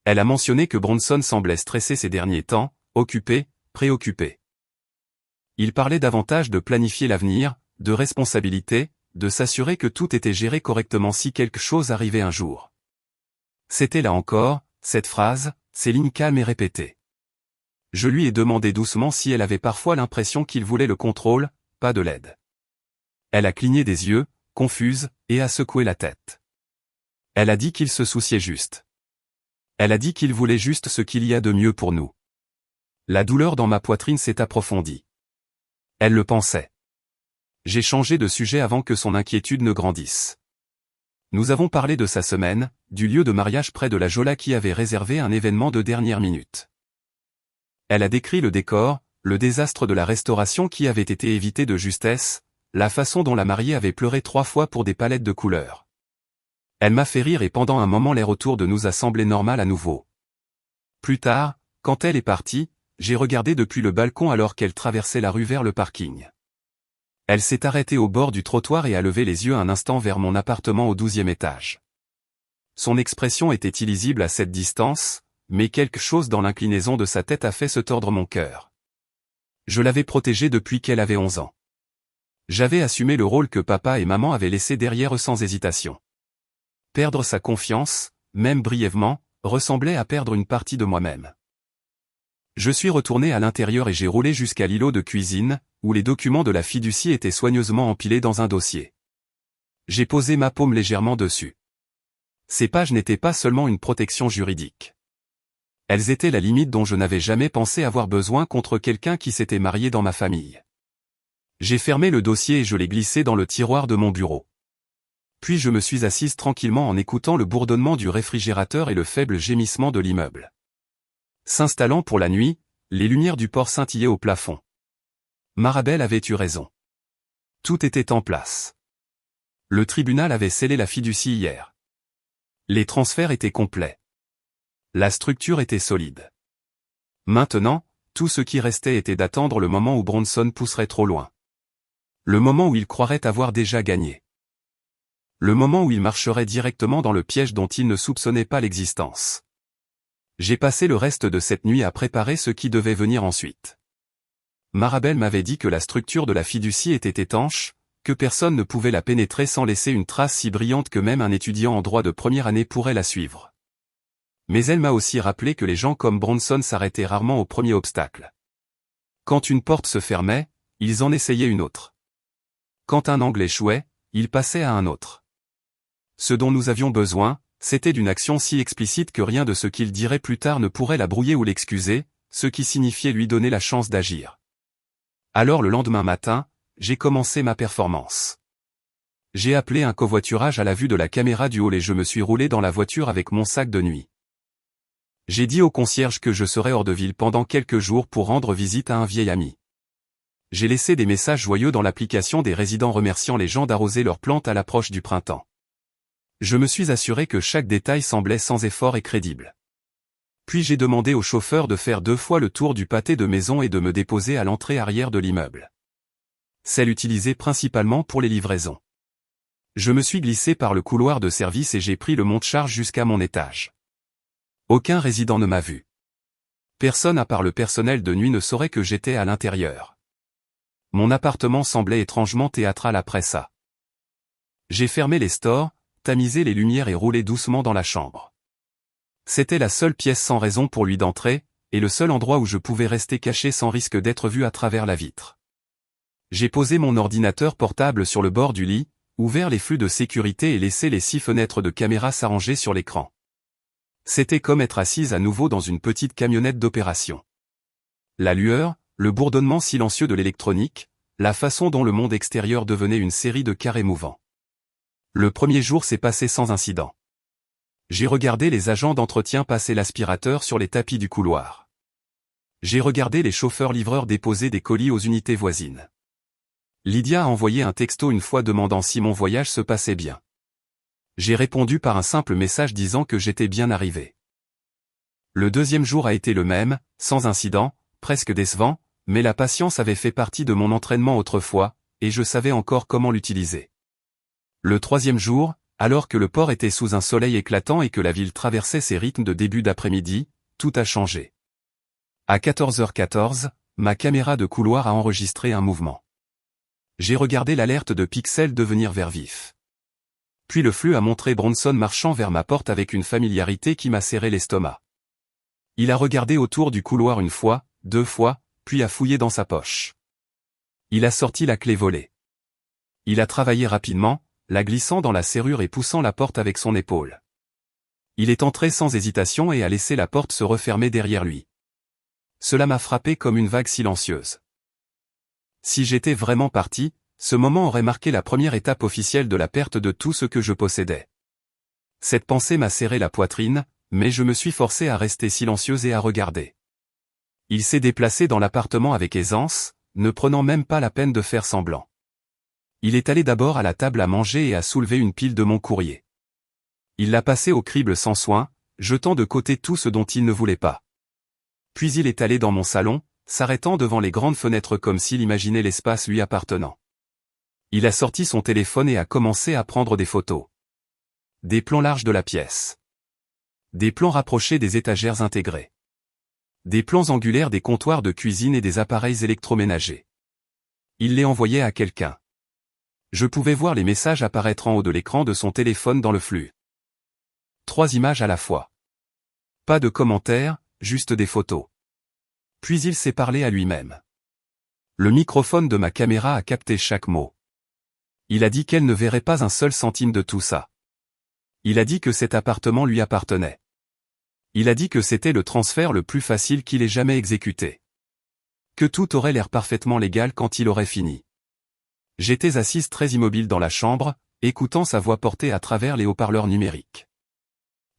Elle a mentionné que Bronson semblait stressé ces derniers temps, occupé, préoccupé. Il parlait davantage de planifier l'avenir, de responsabilité, de s'assurer que tout était géré correctement si quelque chose arrivait un jour. C'était là encore, cette phrase, ces lignes calmes et répétées. Je lui ai demandé doucement si elle avait parfois l'impression qu'il voulait le contrôle, pas de l'aide. Elle a cligné des yeux, confuse, et a secoué la tête. Elle a dit qu'il se souciait juste. Elle a dit qu'il voulait juste ce qu'il y a de mieux pour nous. La douleur dans ma poitrine s'est approfondie. Elle le pensait. J'ai changé de sujet avant que son inquiétude ne grandisse. Nous avons parlé de sa semaine, du lieu de mariage près de la Jola qui avait réservé un événement de dernière minute. Elle a décrit le décor, le désastre de la restauration qui avait été évité de justesse, la façon dont la mariée avait pleuré 3 fois pour des palettes de couleurs. Elle m'a fait rire et pendant un moment l'air autour de nous a semblé normal à nouveau. Plus tard, quand elle est partie, j'ai regardé depuis le balcon alors qu'elle traversait la rue vers le parking. Elle s'est arrêtée au bord du trottoir et a levé les yeux un instant vers mon appartement au 12e étage. Son expression était illisible à cette distance, mais quelque chose dans l'inclinaison de sa tête a fait se tordre mon cœur. Je l'avais protégée depuis qu'elle avait 11 ans. J'avais assumé le rôle que papa et maman avaient laissé derrière eux sans hésitation. Perdre sa confiance, même brièvement, ressemblait à perdre une partie de moi-même. Je suis retourné à l'intérieur et j'ai roulé jusqu'à l'îlot de cuisine, où les documents de la fiducie étaient soigneusement empilés dans un dossier. J'ai posé ma paume légèrement dessus. Ces pages n'étaient pas seulement une protection juridique. Elles étaient la limite dont je n'avais jamais pensé avoir besoin contre quelqu'un qui s'était marié dans ma famille. J'ai fermé le dossier et je l'ai glissé dans le tiroir de mon bureau. Puis je me suis assise tranquillement en écoutant le bourdonnement du réfrigérateur et le faible gémissement de l'immeuble. S'installant pour la nuit, les lumières du port scintillaient au plafond. Marabelle avait eu raison. Tout était en place. Le tribunal avait scellé la fiducie hier. Les transferts étaient complets. La structure était solide. Maintenant, tout ce qui restait était d'attendre le moment où Bronson pousserait trop loin. Le moment où il croirait avoir déjà gagné. Le moment où il marcherait directement dans le piège dont il ne soupçonnait pas l'existence. J'ai passé le reste de cette nuit à préparer ce qui devait venir ensuite. Marabel m'avait dit que la structure de la fiducie était étanche, que personne ne pouvait la pénétrer sans laisser une trace si brillante que même un étudiant en droit de première année pourrait la suivre. Mais elle m'a aussi rappelé que les gens comme Bronson s'arrêtaient rarement au premier obstacle. Quand une porte se fermait, ils en essayaient une autre. Quand un angle échouait, ils passaient à un autre. Ce dont nous avions besoin, c'était d'une action si explicite que rien de ce qu'il dirait plus tard ne pourrait la brouiller ou l'excuser, ce qui signifiait lui donner la chance d'agir. Alors le lendemain matin, j'ai commencé ma performance. J'ai appelé un covoiturage à la vue de la caméra du hall et je me suis roulé dans la voiture avec mon sac de nuit. J'ai dit au concierge que je serais hors de ville pendant quelques jours pour rendre visite à un vieil ami. J'ai laissé des messages joyeux dans l'application des résidents remerciant les gens d'arroser leurs plantes à l'approche du printemps. Je me suis assuré que chaque détail semblait sans effort et crédible. Puis j'ai demandé au chauffeur de faire 2 fois le tour du pâté de maison et de me déposer à l'entrée arrière de l'immeuble. Celle utilisée principalement pour les livraisons. Je me suis glissé par le couloir de service et j'ai pris le monte-charge jusqu'à mon étage. Aucun résident ne m'a vu. Personne à part le personnel de nuit ne saurait que j'étais à l'intérieur. Mon appartement semblait étrangement théâtral après ça. J'ai fermé les stores, tamisé les lumières et roulé doucement dans la chambre. C'était la seule pièce sans raison pour lui d'entrer, et le seul endroit où je pouvais rester caché sans risque d'être vu à travers la vitre. J'ai posé mon ordinateur portable sur le bord du lit, ouvert les flux de sécurité et laissé les 6 fenêtres de caméra s'arranger sur l'écran. C'était comme être assise à nouveau dans une petite camionnette d'opération. La lueur, le bourdonnement silencieux de l'électronique, la façon dont le monde extérieur devenait une série de carrés mouvants. Le premier jour s'est passé sans incident. J'ai regardé les agents d'entretien passer l'aspirateur sur les tapis du couloir. J'ai regardé les chauffeurs-livreurs déposer des colis aux unités voisines. Lydia a envoyé un texto une fois demandant si mon voyage se passait bien. J'ai répondu par un simple message disant que j'étais bien arrivé. Le deuxième jour a été le même, sans incident, presque décevant, mais la patience avait fait partie de mon entraînement autrefois, et je savais encore comment l'utiliser. Le troisième jour, alors que le port était sous un soleil éclatant et que la ville traversait ses rythmes de début d'après-midi, tout a changé. À 14h14, ma caméra de couloir a enregistré un mouvement. J'ai regardé l'alerte de pixels devenir vert vif. Puis le flux a montré Bronson marchant vers ma porte avec une familiarité qui m'a serré l'estomac. Il a regardé autour du couloir 1 fois, 2 fois, puis a fouillé dans sa poche. Il a sorti la clé volée. Il a travaillé rapidement, la glissant dans la serrure et poussant la porte avec son épaule. Il est entré sans hésitation et a laissé la porte se refermer derrière lui. Cela m'a frappé comme une vague silencieuse. Si j'étais vraiment parti, ce moment aurait marqué la première étape officielle de la perte de tout ce que je possédais. Cette pensée m'a serré la poitrine, mais je me suis forcé à rester silencieuse et à regarder. Il s'est déplacé dans l'appartement avec aisance, ne prenant même pas la peine de faire semblant. Il est allé d'abord à la table à manger et a soulevé une pile de mon courrier. Il l'a passé au crible sans soin, jetant de côté tout ce dont il ne voulait pas. Puis il est allé dans mon salon, s'arrêtant devant les grandes fenêtres comme s'il imaginait l'espace lui appartenant. Il a sorti son téléphone et a commencé à prendre des photos. Des plans larges de la pièce. Des plans rapprochés des étagères intégrées. Des plans angulaires des comptoirs de cuisine et des appareils électroménagers. Il les envoyait à quelqu'un. Je pouvais voir les messages apparaître en haut de l'écran de son téléphone dans le flux. 3 images à la fois. Pas de commentaires, juste des photos. Puis il s'est parlé à lui-même. Le microphone de ma caméra a capté chaque mot. Il a dit qu'elle ne verrait pas un seul centime de tout ça. Il a dit que cet appartement lui appartenait. Il a dit que c'était le transfert le plus facile qu'il ait jamais exécuté. Que tout aurait l'air parfaitement légal quand il aurait fini. J'étais assise très immobile dans la chambre, écoutant sa voix portée à travers les haut-parleurs numériques.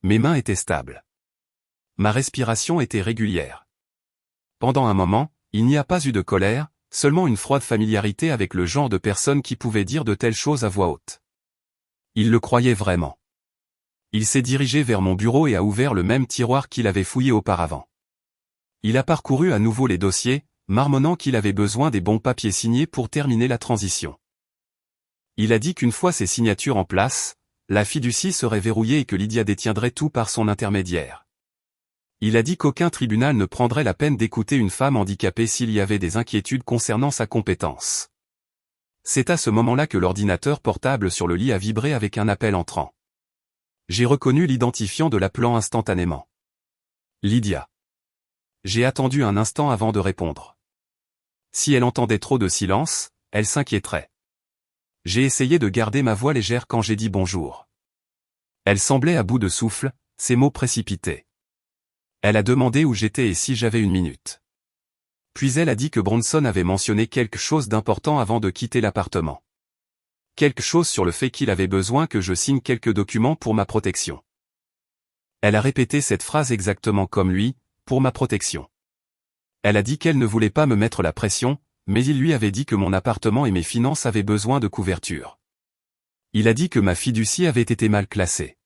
Mes mains étaient stables. Ma respiration était régulière. Pendant un moment, il n'y a pas eu de colère, seulement une froide familiarité avec le genre de personne qui pouvait dire de telles choses à voix haute. Il le croyait vraiment. Il s'est dirigé vers mon bureau et a ouvert le même tiroir qu'il avait fouillé auparavant. Il a parcouru à nouveau les dossiers, marmonnant qu'il avait besoin des bons papiers signés pour terminer la transition. Il a dit qu'une fois ses signatures en place, la fiducie serait verrouillée et que Lydia détiendrait tout par son intermédiaire. Il a dit qu'aucun tribunal ne prendrait la peine d'écouter une femme handicapée s'il y avait des inquiétudes concernant sa compétence. C'est à ce moment-là que l'ordinateur portable sur le lit a vibré avec un appel entrant. J'ai reconnu l'identifiant de l'appelant instantanément. Lydia. J'ai attendu un instant avant de répondre. Si elle entendait trop de silence, elle s'inquiéterait. J'ai essayé de garder ma voix légère quand j'ai dit bonjour. Elle semblait à bout de souffle, ses mots précipités. Elle a demandé où j'étais et si j'avais une minute. Puis elle a dit que Bronson avait mentionné quelque chose d'important avant de quitter l'appartement. Quelque chose sur le fait qu'il avait besoin que je signe quelques documents pour ma protection. Elle a répété cette phrase exactement comme lui, pour ma protection. Elle a dit qu'elle ne voulait pas me mettre la pression, mais il lui avait dit que mon appartement et mes finances avaient besoin de couverture. Il a dit que ma fiducie avait été mal classée.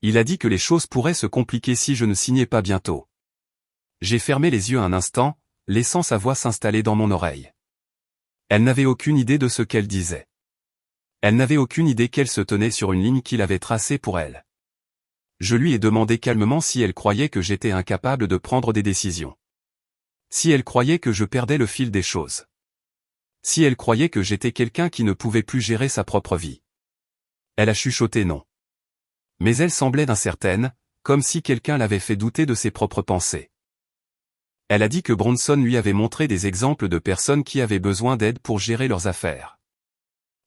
Il a dit que les choses pourraient se compliquer si je ne signais pas bientôt. J'ai fermé les yeux un instant, laissant sa voix s'installer dans mon oreille. Elle n'avait aucune idée de ce qu'elle disait. Elle n'avait aucune idée qu'elle se tenait sur une ligne qu'il avait tracée pour elle. Je lui ai demandé calmement si elle croyait que j'étais incapable de prendre des décisions. Si elle croyait que je perdais le fil des choses. Si elle croyait que j'étais quelqu'un qui ne pouvait plus gérer sa propre vie. Elle a chuchoté non. Mais elle semblait incertaine, comme si quelqu'un l'avait fait douter de ses propres pensées. Elle a dit que Bronson lui avait montré des exemples de personnes qui avaient besoin d'aide pour gérer leurs affaires.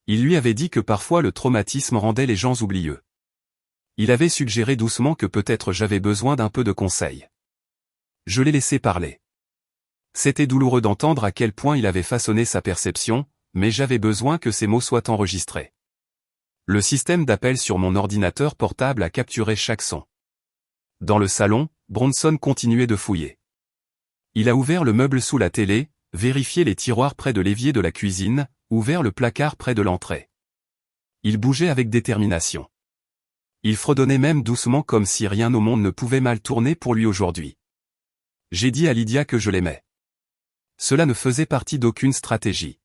Il lui avait dit que parfois le traumatisme rendait les gens oublieux. Il avait suggéré doucement que peut-être j'avais besoin d'un peu de conseils. Je l'ai laissé parler. C'était douloureux d'entendre à quel point il avait façonné sa perception, mais j'avais besoin que ces mots soient enregistrés. Le système d'appel sur mon ordinateur portable a capturé chaque son. Dans le salon, Bronson continuait de fouiller. Il a ouvert le meuble sous la télé, vérifié les tiroirs près de l'évier de la cuisine, ouvert le placard près de l'entrée. Il bougeait avec détermination. Il fredonnait même doucement comme si rien au monde ne pouvait mal tourner pour lui aujourd'hui. J'ai dit à Lydia que je l'aimais. Cela ne faisait partie d'aucune stratégie.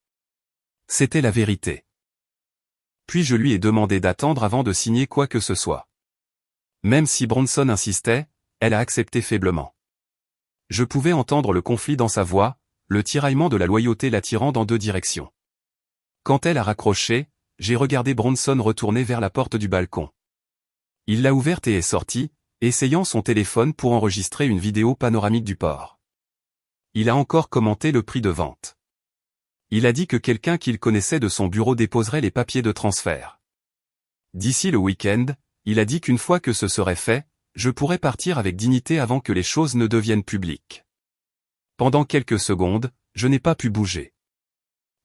C'était la vérité. Puis je lui ai demandé d'attendre avant de signer quoi que ce soit. Même si Bronson insistait, elle a accepté faiblement. Je pouvais entendre le conflit dans sa voix, le tiraillement de la loyauté l'attirant dans deux directions. Quand elle a raccroché, j'ai regardé Bronson retourner vers la porte du balcon. Il l'a ouverte et est sorti, essayant son téléphone pour enregistrer une vidéo panoramique du port. Il a encore commenté le prix de vente. Il a dit que quelqu'un qu'il connaissait de son bureau déposerait les papiers de transfert. D'ici le week-end, il a dit qu'une fois que ce serait fait, je pourrais partir avec dignité avant que les choses ne deviennent publiques. Pendant quelques secondes, je n'ai pas pu bouger.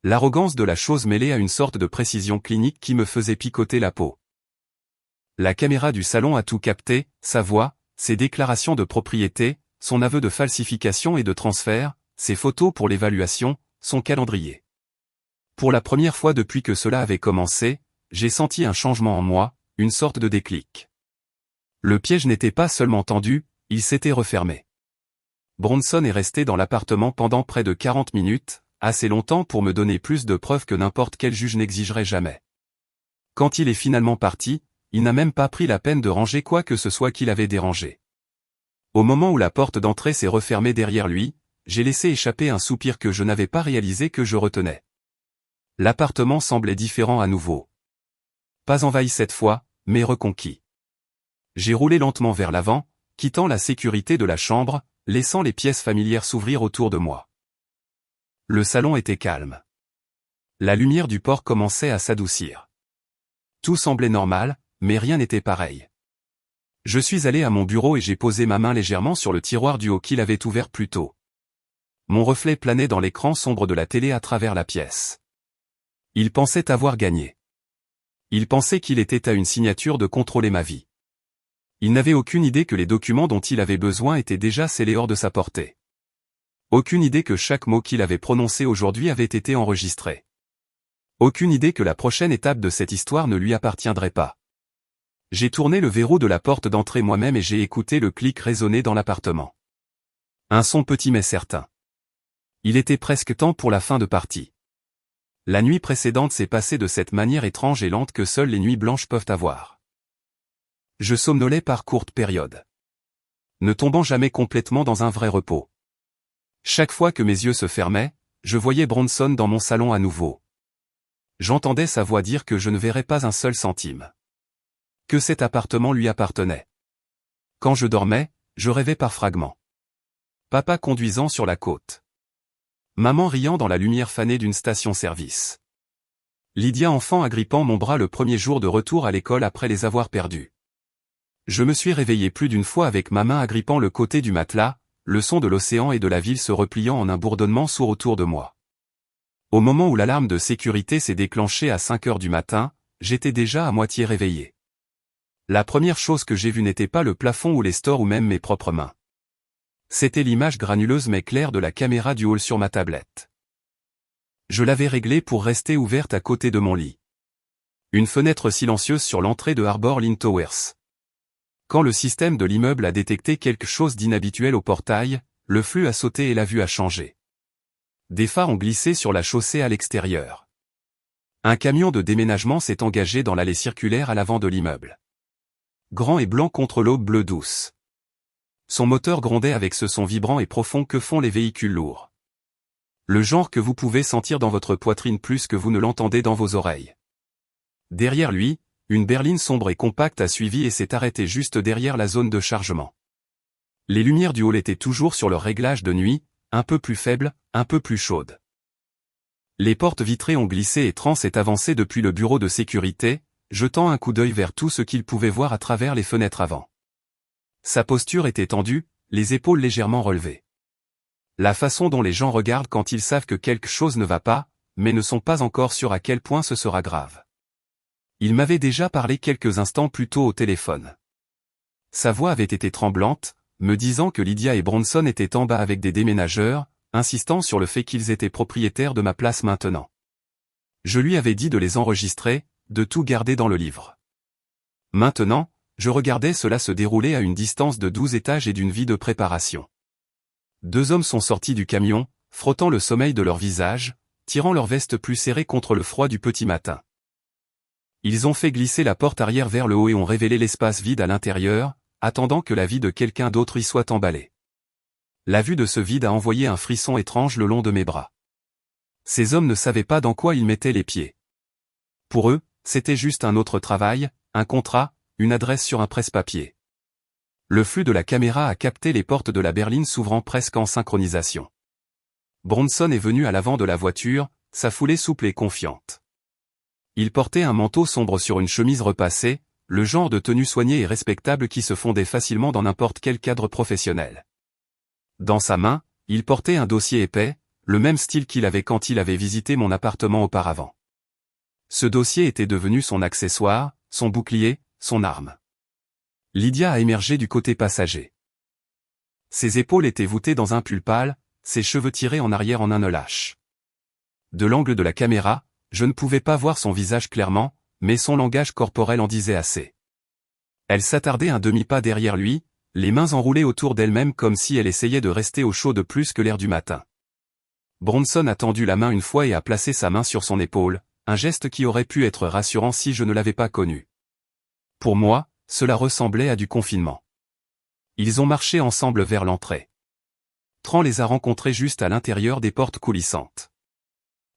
L'arrogance de la chose mêlée à une sorte de précision clinique qui me faisait picoter la peau. La caméra du salon a tout capté, sa voix, ses déclarations de propriété, son aveu de falsification et de transfert, ses photos pour l'évaluation, son calendrier. Pour la première fois depuis que cela avait commencé, j'ai senti un changement en moi, une sorte de déclic. Le piège n'était pas seulement tendu, il s'était refermé. Bronson est resté dans l'appartement pendant près de 40 minutes, assez longtemps pour me donner plus de preuves que n'importe quel juge n'exigerait jamais. Quand il est finalement parti, il n'a même pas pris la peine de ranger quoi que ce soit qu'il avait dérangé. Au moment où la porte d'entrée s'est refermée derrière lui, j'ai laissé échapper un soupir que je n'avais pas réalisé que je retenais. L'appartement semblait différent à nouveau. Pas envahi cette fois, mais reconquis. J'ai roulé lentement vers l'avant, quittant la sécurité de la chambre, laissant les pièces familières s'ouvrir autour de moi. Le salon était calme. La lumière du port commençait à s'adoucir. Tout semblait normal, mais rien n'était pareil. Je suis allé à mon bureau et j'ai posé ma main légèrement sur le tiroir du haut qu'il avait ouvert plus tôt. Mon reflet planait dans l'écran sombre de la télé à travers la pièce. Il pensait avoir gagné. Il pensait qu'il était à une signature de contrôler ma vie. Il n'avait aucune idée que les documents dont il avait besoin étaient déjà scellés hors de sa portée. Aucune idée que chaque mot qu'il avait prononcé aujourd'hui avait été enregistré. Aucune idée que la prochaine étape de cette histoire ne lui appartiendrait pas. J'ai tourné le verrou de la porte d'entrée moi-même et j'ai écouté le clic résonner dans l'appartement. Un son petit mais certain. Il était presque temps pour la fin de partie. La nuit précédente s'est passée de cette manière étrange et lente que seules les nuits blanches peuvent avoir. Je somnolais par courtes périodes, ne tombant jamais complètement dans un vrai repos. Chaque fois que mes yeux se fermaient, je voyais Bronson dans mon salon à nouveau. J'entendais sa voix dire que je ne verrais pas un seul centime. Que cet appartement lui appartenait. Quand je dormais, je rêvais par fragments. Papa conduisant sur la côte. Maman riant dans la lumière fanée d'une station-service. Lydia enfant agrippant mon bras le premier jour de retour à l'école après les avoir perdus. Je me suis réveillé plus d'une fois avec ma main agrippant le côté du matelas, le son de l'océan et de la ville se repliant en un bourdonnement sourd autour de moi. Au moment où l'alarme de sécurité s'est déclenchée à 5 heures du matin, j'étais déjà à moitié réveillé. La première chose que j'ai vue n'était pas le plafond ou les stores ou même mes propres mains. C'était l'image granuleuse mais claire de la caméra du hall sur ma tablette. Je l'avais réglée pour rester ouverte à côté de mon lit. Une fenêtre silencieuse sur l'entrée de Harbor Lynn Towers. Quand le système de l'immeuble a détecté quelque chose d'inhabituel au portail, le flux a sauté et la vue a changé. Des phares ont glissé sur la chaussée à l'extérieur. Un camion de déménagement s'est engagé dans l'allée circulaire à l'avant de l'immeuble. Grand et blanc contre l'aube bleue douce. Son moteur grondait avec ce son vibrant et profond que font les véhicules lourds. Le genre que vous pouvez sentir dans votre poitrine plus que vous ne l'entendez dans vos oreilles. Derrière lui, une berline sombre et compacte a suivi et s'est arrêtée juste derrière la zone de chargement. Les lumières du hall étaient toujours sur leur réglage de nuit, un peu plus faibles, un peu plus chaudes. Les portes vitrées ont glissé et Trans est avancé depuis le bureau de sécurité, jetant un coup d'œil vers tout ce qu'il pouvait voir à travers les fenêtres avant. Sa posture était tendue, les épaules légèrement relevées. La façon dont les gens regardent quand ils savent que quelque chose ne va pas, mais ne sont pas encore sûrs à quel point ce sera grave. Il m'avait déjà parlé quelques instants plus tôt au téléphone. Sa voix avait été tremblante, me disant que Lydia et Bronson étaient en bas avec des déménageurs, insistant sur le fait qu'ils étaient propriétaires de ma place maintenant. Je lui avais dit de les enregistrer, de tout garder dans le livre. Maintenant, je regardais cela se dérouler à une distance de 12 étages et d'une vie de préparation. 2 hommes sont sortis du camion, frottant le sommeil de leur visage, tirant leur veste plus serrée contre le froid du petit matin. Ils ont fait glisser la porte arrière vers le haut et ont révélé l'espace vide à l'intérieur, attendant que la vie de quelqu'un d'autre y soit emballée. La vue de ce vide a envoyé un frisson étrange le long de mes bras. Ces hommes ne savaient pas dans quoi ils mettaient les pieds. Pour eux, c'était juste un autre travail, un contrat, une adresse sur un presse-papier. Le flux de la caméra a capté les portes de la berline s'ouvrant presque en synchronisation. Bronson est venu à l'avant de la voiture, sa foulée souple et confiante. Il portait un manteau sombre sur une chemise repassée, le genre de tenue soignée et respectable qui se fondait facilement dans n'importe quel cadre professionnel. Dans sa main, il portait un dossier épais, le même style qu'il avait quand il avait visité mon appartement auparavant. Ce dossier était devenu son accessoire, son bouclier, son arme. Lydia a émergé du côté passager. Ses épaules étaient voûtées dans un pull pâle, ses cheveux tirés en arrière en un nœud lâche. De l'angle de la caméra, je ne pouvais pas voir son visage clairement, mais son langage corporel en disait assez. Elle s'attardait un demi-pas derrière lui, les mains enroulées autour d'elle-même comme si elle essayait de rester au chaud de plus que l'air du matin. Bronson a tendu la main une fois et a placé sa main sur son épaule, un geste qui aurait pu être rassurant si je ne l'avais pas connu. Pour moi, cela ressemblait à du confinement. Ils ont marché ensemble vers l'entrée. Tran les a rencontrés juste à l'intérieur des portes coulissantes.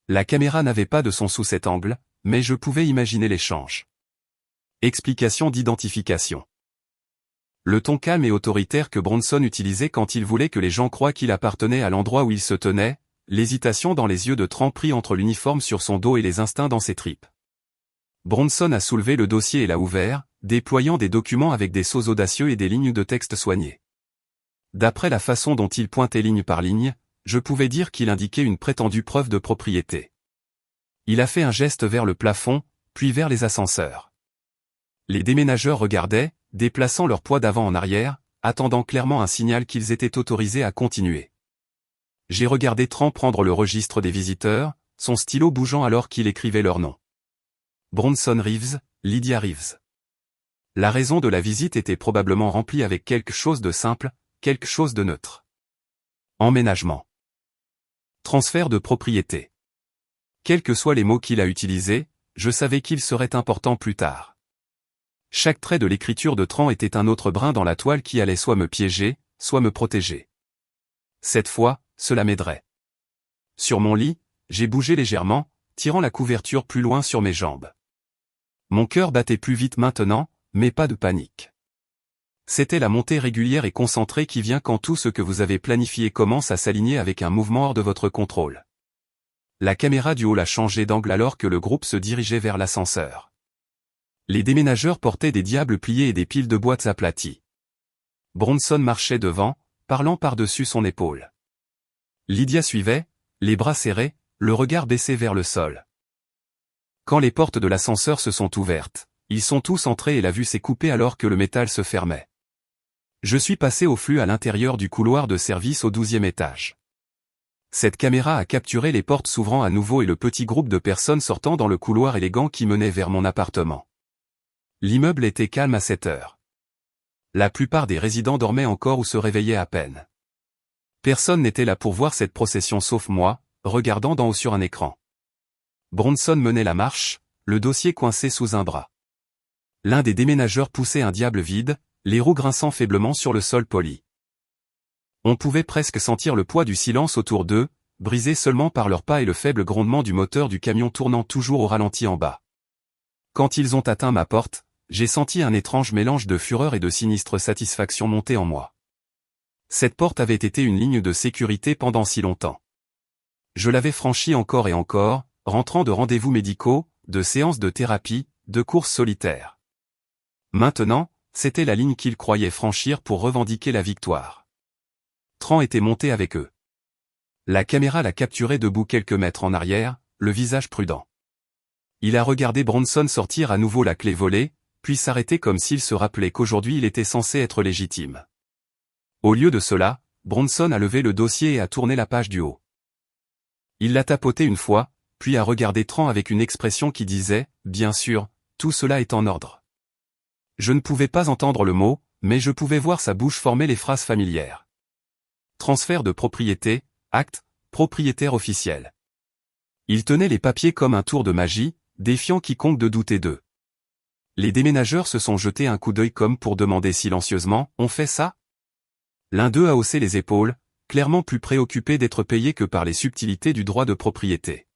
La caméra n'avait pas de son sous cet angle, mais je pouvais imaginer l'échange. Explication d'identification. Le ton calme et autoritaire que Bronson utilisait quand il voulait que les gens croient qu'il appartenait à l'endroit où il se tenait, l'hésitation dans les yeux de Tran pris entre l'uniforme sur son dos et les instincts dans ses tripes. Bronson a soulevé le dossier et l'a ouvert, déployant des documents avec des sceaux audacieux et des lignes de texte soignées. D'après la façon dont il pointait ligne par ligne, je pouvais dire qu'il indiquait une prétendue preuve de propriété. Il a fait un geste vers le plafond, puis vers les ascenseurs. Les déménageurs regardaient, déplaçant leur poids d'avant en arrière, attendant clairement un signal qu'ils étaient autorisés à continuer. J'ai regardé Tran prendre le registre des visiteurs, son stylo bougeant alors qu'il écrivait leur nom. Bronson Reeves, Lydia Reeves. La raison de la visite était probablement remplie avec quelque chose de simple, quelque chose de neutre. Emménagement. Transfert de propriété. Quels que soient les mots qu'il a utilisés, je savais qu'ils seraient importants plus tard. Chaque trait de l'écriture de Tran était un autre brin dans la toile qui allait soit me piéger, soit me protéger. Cette fois, cela m'aiderait. Sur mon lit, j'ai bougé légèrement, tirant la couverture plus loin sur mes jambes. Mon cœur battait plus vite maintenant, mais pas de panique. C'était la montée régulière et concentrée qui vient quand tout ce que vous avez planifié commence à s'aligner avec un mouvement hors de votre contrôle. La caméra du hall a changé d'angle alors que le groupe se dirigeait vers l'ascenseur. Les déménageurs portaient des diables pliés et des piles de boîtes aplaties. Bronson marchait devant, parlant par-dessus son épaule. Lydia suivait, les bras serrés, le regard baissé vers le sol. Quand les portes de l'ascenseur se sont ouvertes, ils sont tous entrés et la vue s'est coupée alors que le métal se fermait. Je suis passé au flux à l'intérieur du couloir de service au 12e étage. Cette caméra a capturé les portes s'ouvrant à nouveau et le petit groupe de personnes sortant dans le couloir élégant qui menait vers mon appartement. L'immeuble était calme à cette heure. La plupart des résidents dormaient encore ou se réveillaient à peine. Personne n'était là pour voir cette procession sauf moi, regardant d'en haut sur un écran. Bronson menait la marche, le dossier coincé sous un bras. L'un des déménageurs poussait un diable vide, les roues grinçant faiblement sur le sol poli. On pouvait presque sentir le poids du silence autour d'eux, brisé seulement par leurs pas et le faible grondement du moteur du camion tournant toujours au ralenti en bas. Quand ils ont atteint ma porte, j'ai senti un étrange mélange de fureur et de sinistre satisfaction monter en moi. Cette porte avait été une ligne de sécurité pendant si longtemps. Je l'avais franchie encore et encore, rentrant de rendez-vous médicaux, de séances de thérapie, de courses solitaires. Maintenant, c'était la ligne qu'ils croyaient franchir pour revendiquer la victoire. Tran était monté avec eux. La caméra l'a capturé debout quelques mètres en arrière, le visage prudent. Il a regardé Bronson sortir à nouveau la clé volée, puis s'arrêter comme s'il se rappelait qu'aujourd'hui il était censé être légitime. Au lieu de cela, Bronson a levé le dossier et a tourné la page du haut. Il l'a tapoté une fois, puis a regardé Tran avec une expression qui disait « Bien sûr, tout cela est en ordre ». Je ne pouvais pas entendre le mot, mais je pouvais voir sa bouche former les phrases familières. Transfert de propriété, acte, propriétaire officiel. Il tenait les papiers comme un tour de magie, défiant quiconque de douter d'eux. Les déménageurs se sont jetés un coup d'œil comme pour demander silencieusement « On fait ça ?» L'un d'eux a haussé les épaules, clairement plus préoccupé d'être payé que par les subtilités du droit de propriété.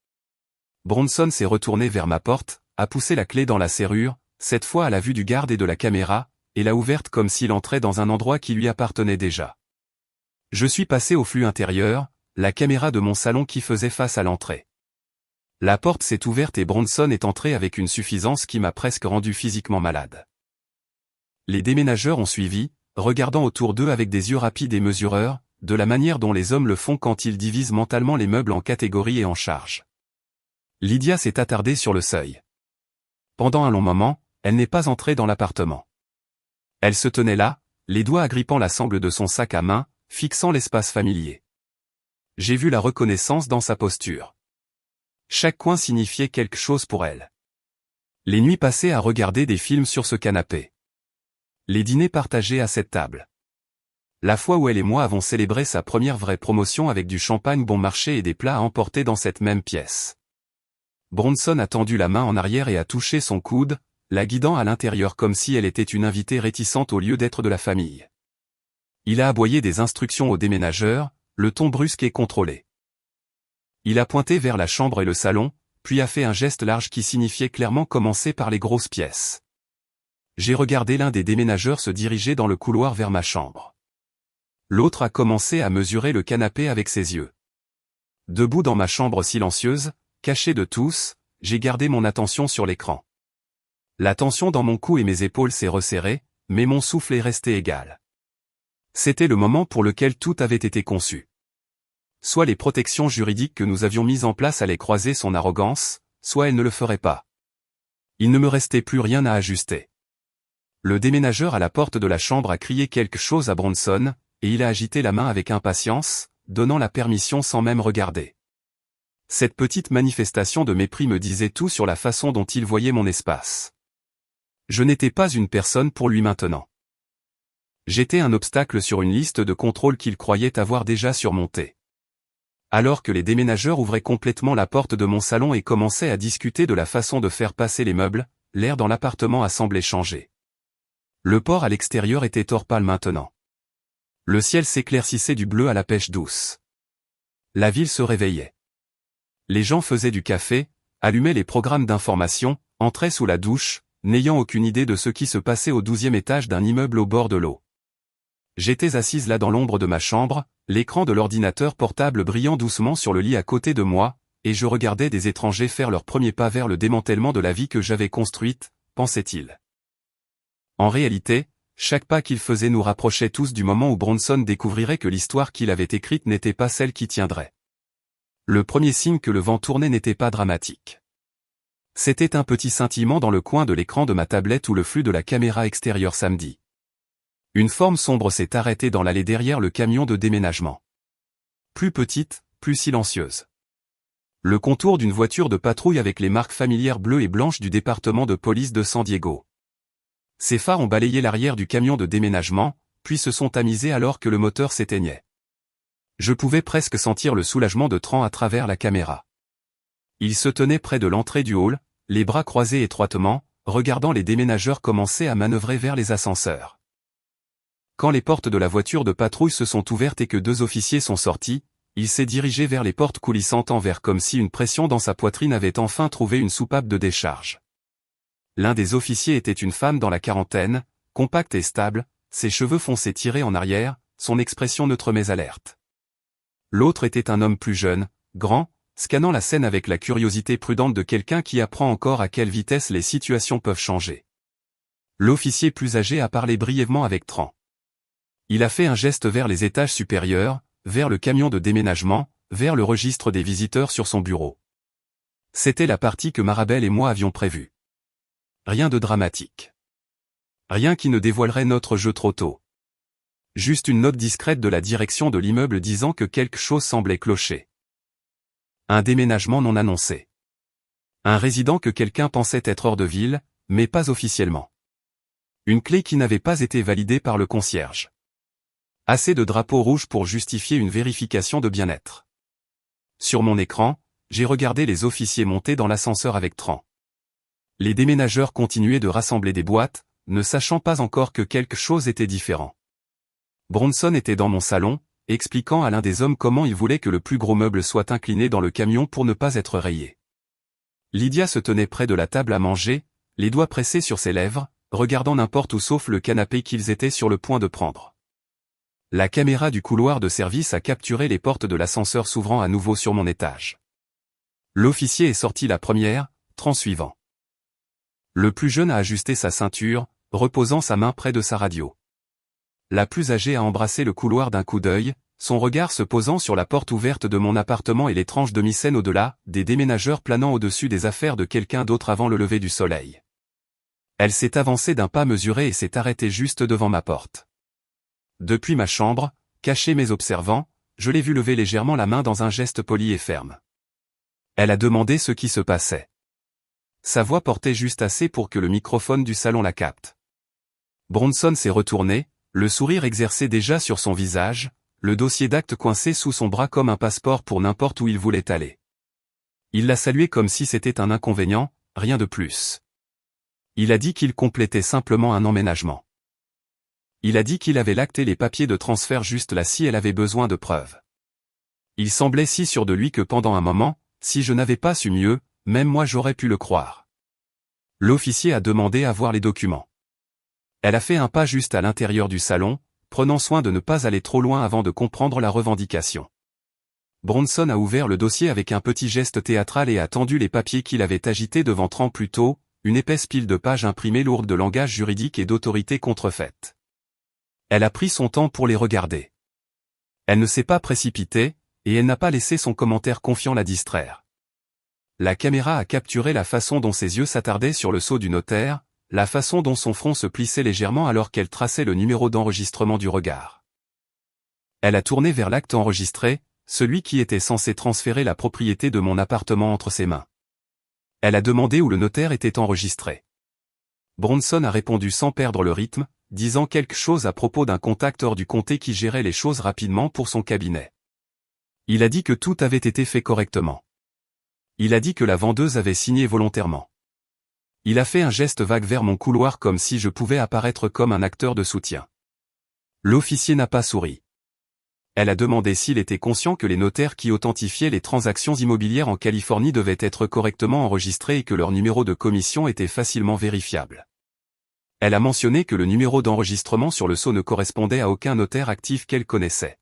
Bronson s'est retourné vers ma porte, a poussé la clé dans la serrure, cette fois à la vue du garde et de la caméra, et l'a ouverte comme s'il entrait dans un endroit qui lui appartenait déjà. Je suis passé au flux intérieur, la caméra de mon salon qui faisait face à l'entrée. La porte s'est ouverte et Bronson est entré avec une suffisance qui m'a presque rendu physiquement malade. Les déménageurs ont suivi, regardant autour d'eux avec des yeux rapides et mesureurs, de la manière dont les hommes le font quand ils divisent mentalement les meubles en catégories et en charges. Lydia s'est attardée sur le seuil. Pendant un long moment, elle n'est pas entrée dans l'appartement. Elle se tenait là, les doigts agrippant la sangle de son sac à main, fixant l'espace familier. J'ai vu la reconnaissance dans sa posture. Chaque coin signifiait quelque chose pour elle. Les nuits passées à regarder des films sur ce canapé. Les dîners partagés à cette table. La fois où elle et moi avons célébré sa première vraie promotion avec du champagne bon marché et des plats à emporter dans cette même pièce. Bronson a tendu la main en arrière et a touché son coude, la guidant à l'intérieur comme si elle était une invitée réticente au lieu d'être de la famille. Il a aboyé des instructions aux déménageurs, le ton brusque et contrôlé. Il a pointé vers la chambre et le salon, puis a fait un geste large qui signifiait clairement commencer par les grosses pièces. J'ai regardé l'un des déménageurs se diriger dans le couloir vers ma chambre. L'autre a commencé à mesurer le canapé avec ses yeux. Debout dans ma chambre silencieuse, caché de tous, j'ai gardé mon attention sur l'écran. La tension dans mon cou et mes épaules s'est resserrée, mais mon souffle est resté égal. C'était le moment pour lequel tout avait été conçu. Soit les protections juridiques que nous avions mises en place allaient croiser son arrogance, soit elles ne le feraient pas. Il ne me restait plus rien à ajuster. Le déménageur à la porte de la chambre a crié quelque chose à Bronson, et il a agité la main avec impatience, donnant la permission sans même regarder. Cette petite manifestation de mépris me disait tout sur la façon dont il voyait mon espace. Je n'étais pas une personne pour lui maintenant. J'étais un obstacle sur une liste de contrôles qu'il croyait avoir déjà surmontée. Alors que les déménageurs ouvraient complètement la porte de mon salon et commençaient à discuter de la façon de faire passer les meubles, l'air dans l'appartement a semblé changer. Le port à l'extérieur était hors pâle maintenant. Le ciel s'éclaircissait du bleu à la pêche douce. La ville se réveillait. Les gens faisaient du café, allumaient les programmes d'information, entraient sous la douche, n'ayant aucune idée de ce qui se passait au 12e étage d'un immeuble au bord de l'eau. J'étais assise là dans l'ombre de ma chambre, l'écran de l'ordinateur portable brillant doucement sur le lit à côté de moi, et je regardais des étrangers faire leur premier pas vers le démantèlement de la vie que j'avais construite, pensait-il. En réalité, chaque pas qu'il faisait nous rapprochait tous du moment où Bronson découvrirait que l'histoire qu'il avait écrite n'était pas celle qui tiendrait. Le premier signe que le vent tournait n'était pas dramatique. C'était un petit scintillement dans le coin de l'écran de ma tablette ou le flux de la caméra extérieure samedi. Une forme sombre s'est arrêtée dans l'allée derrière le camion de déménagement. Plus petite, plus silencieuse. Le contour d'une voiture de patrouille avec les marques familières bleues et blanches du département de police de San Diego. Ses phares ont balayé l'arrière du camion de déménagement, puis se sont tamisés alors que le moteur s'éteignait. Je pouvais presque sentir le soulagement de Tran à travers la caméra. Il se tenait près de l'entrée du hall, les bras croisés étroitement, regardant les déménageurs commencer à manœuvrer vers les ascenseurs. Quand les portes de la voiture de patrouille se sont ouvertes et que 2 officiers sont sortis, il s'est dirigé vers les portes coulissantes en verre comme si une pression dans sa poitrine avait enfin trouvé une soupape de décharge. L'un des officiers était une femme dans la quarantaine, compacte et stable, ses cheveux foncés tirés en arrière, son expression neutre mais alerte. L'autre était un homme plus jeune, grand, scannant la scène avec la curiosité prudente de quelqu'un qui apprend encore à quelle vitesse les situations peuvent changer. L'officier plus âgé a parlé brièvement avec Tran. Il a fait un geste vers les étages supérieurs, vers le camion de déménagement, vers le registre des visiteurs sur son bureau. C'était la partie que Marabelle et moi avions prévue. Rien de dramatique. Rien qui ne dévoilerait notre jeu trop tôt. Juste une note discrète de la direction de l'immeuble disant que quelque chose semblait clocher. Un déménagement non annoncé. Un résident que quelqu'un pensait être hors de ville, mais pas officiellement. Une clé qui n'avait pas été validée par le concierge. Assez de drapeaux rouges pour justifier une vérification de bien-être. Sur mon écran, j'ai regardé les officiers monter dans l'ascenseur avec Tran. Les déménageurs continuaient de rassembler des boîtes, ne sachant pas encore que quelque chose était différent. Bronson était dans mon salon, expliquant à l'un des hommes comment il voulait que le plus gros meuble soit incliné dans le camion pour ne pas être rayé. Lydia se tenait près de la table à manger, les doigts pressés sur ses lèvres, regardant n'importe où sauf le canapé qu'ils étaient sur le point de prendre. La caméra du couloir de service a capturé les portes de l'ascenseur s'ouvrant à nouveau sur mon étage. L'officier est sorti la première, Tran suivant. Le plus jeune a ajusté sa ceinture, reposant sa main près de sa radio. La plus âgée a embrassé le couloir d'un coup d'œil, son regard se posant sur la porte ouverte de mon appartement et l'étrange demi-scène au-delà, des déménageurs planant au-dessus des affaires de quelqu'un d'autre avant le lever du soleil. Elle s'est avancée d'un pas mesuré et s'est arrêtée juste devant ma porte. Depuis ma chambre, caché mais observant, je l'ai vue lever légèrement la main dans un geste poli et ferme. Elle a demandé ce qui se passait. Sa voix portait juste assez pour que le microphone du salon la capte. Bronson s'est retourné, le sourire exercé déjà sur son visage, le dossier d'acte coincé sous son bras comme un passeport pour n'importe où il voulait aller. Il l'a salué comme si c'était un inconvénient, rien de plus. Il a dit qu'il complétait simplement un emménagement. Il a dit qu'il avait lacté les papiers de transfert juste là si elle avait besoin de preuves. Il semblait si sûr de lui que pendant un moment, si je n'avais pas su mieux, même moi j'aurais pu le croire. L'officier a demandé à voir les documents. Elle a fait un pas juste à l'intérieur du salon, prenant soin de ne pas aller trop loin avant de comprendre la revendication. Bronson a ouvert le dossier avec un petit geste théâtral et a tendu les papiers qu'il avait agités devant Tran plus tôt, une épaisse pile de pages imprimées lourdes de langage juridique et d'autorité contrefaite. Elle a pris son temps pour les regarder. Elle ne s'est pas précipitée, et elle n'a pas laissé son commentaire confiant la distraire. La caméra a capturé la façon dont ses yeux s'attardaient sur le sceau du notaire, la façon dont son front se plissait légèrement alors qu'elle traçait le numéro d'enregistrement du regard. Elle a tourné vers l'acte enregistré, celui qui était censé transférer la propriété de mon appartement entre ses mains. Elle a demandé où le notaire était enregistré. Bronson a répondu sans perdre le rythme, disant quelque chose à propos d'un contact hors du comté qui gérait les choses rapidement pour son cabinet. Il a dit que tout avait été fait correctement. Il a dit que la vendeuse avait signé volontairement. Il a fait un geste vague vers mon couloir comme si je pouvais apparaître comme un acteur de soutien. L'officier n'a pas souri. Elle a demandé s'il était conscient que les notaires qui authentifiaient les transactions immobilières en Californie devaient être correctement enregistrés et que leur numéro de commission était facilement vérifiable. Elle a mentionné que le numéro d'enregistrement sur le sceau ne correspondait à aucun notaire actif qu'elle connaissait.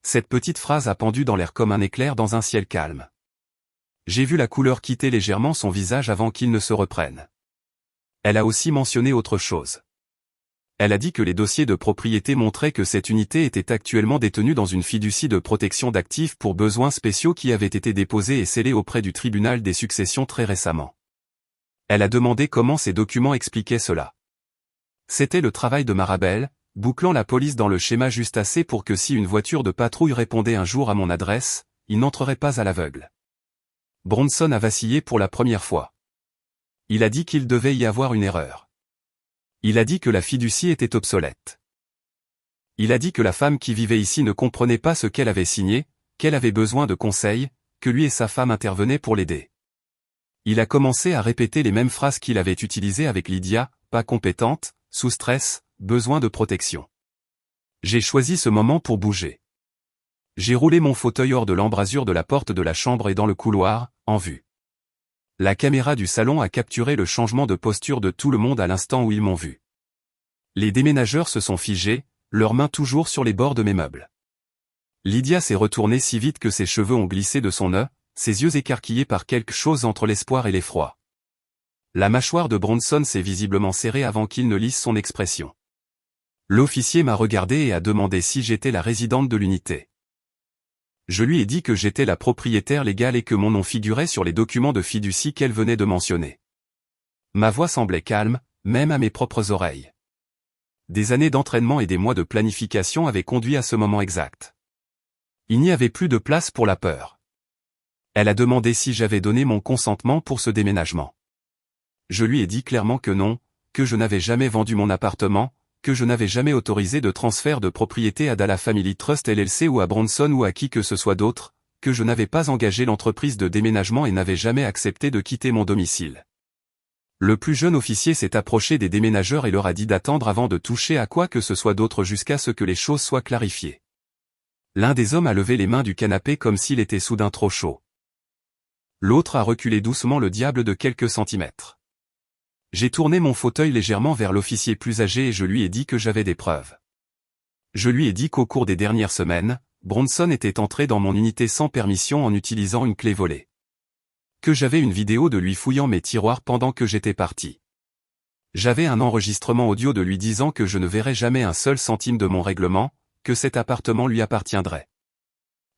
Cette petite phrase a pendu dans l'air comme un éclair dans un ciel calme. J'ai vu la couleur quitter légèrement son visage avant qu'il ne se reprenne. Elle a aussi mentionné autre chose. Elle a dit que les dossiers de propriété montraient que cette unité était actuellement détenue dans une fiducie de protection d'actifs pour besoins spéciaux qui avait été déposée et scellée auprès du tribunal des successions très récemment. Elle a demandé comment ces documents expliquaient cela. C'était le travail de Marabel, bouclant la police dans le schéma juste assez pour que si une voiture de patrouille répondait un jour à mon adresse, il n'entrerait pas à l'aveugle. Bronson a vacillé pour la première fois. Il a dit qu'il devait y avoir une erreur. Il a dit que la fiducie était obsolète. Il a dit que la femme qui vivait ici ne comprenait pas ce qu'elle avait signé, qu'elle avait besoin de conseils, que lui et sa femme intervenaient pour l'aider. Il a commencé à répéter les mêmes phrases qu'il avait utilisées avec Lydia, pas compétente, sous stress, besoin de protection. J'ai choisi ce moment pour bouger. J'ai roulé mon fauteuil hors de l'embrasure de la porte de la chambre et dans le couloir, en vue. La caméra du salon a capturé le changement de posture de tout le monde à l'instant où ils m'ont vu. Les déménageurs se sont figés, leurs mains toujours sur les bords de mes meubles. Lydia s'est retournée si vite que ses cheveux ont glissé de son nez, ses yeux écarquillés par quelque chose entre l'espoir et l'effroi. La mâchoire de Bronson s'est visiblement serrée avant qu'il ne lise son expression. L'officier m'a regardé et a demandé si j'étais la résidente de l'unité. Je lui ai dit que j'étais la propriétaire légale et que mon nom figurait sur les documents de fiducie qu'elle venait de mentionner. Ma voix semblait calme, même à mes propres oreilles. Des années d'entraînement et des mois de planification avaient conduit à ce moment exact. Il n'y avait plus de place pour la peur. Elle a demandé si j'avais donné mon consentement pour ce déménagement. Je lui ai dit clairement que non, que je n'avais jamais vendu mon appartement, que je n'avais jamais autorisé de transfert de propriété à Dalla Family Trust LLC ou à Bronson ou à qui que ce soit d'autre, que je n'avais pas engagé l'entreprise de déménagement et n'avais jamais accepté de quitter mon domicile. Le plus jeune officier s'est approché des déménageurs et leur a dit d'attendre avant de toucher à quoi que ce soit d'autre jusqu'à ce que les choses soient clarifiées. L'un des hommes a levé les mains du canapé comme s'il était soudain trop chaud. L'autre a reculé doucement le diable de quelques centimètres. J'ai tourné mon fauteuil légèrement vers l'officier plus âgé et je lui ai dit que j'avais des preuves. Je lui ai dit qu'au cours des dernières semaines, Bronson était entré dans mon unité sans permission en utilisant une clé volée. Que j'avais une vidéo de lui fouillant mes tiroirs pendant que j'étais parti. J'avais un enregistrement audio de lui disant que je ne verrais jamais un seul centime de mon règlement, que cet appartement lui appartiendrait.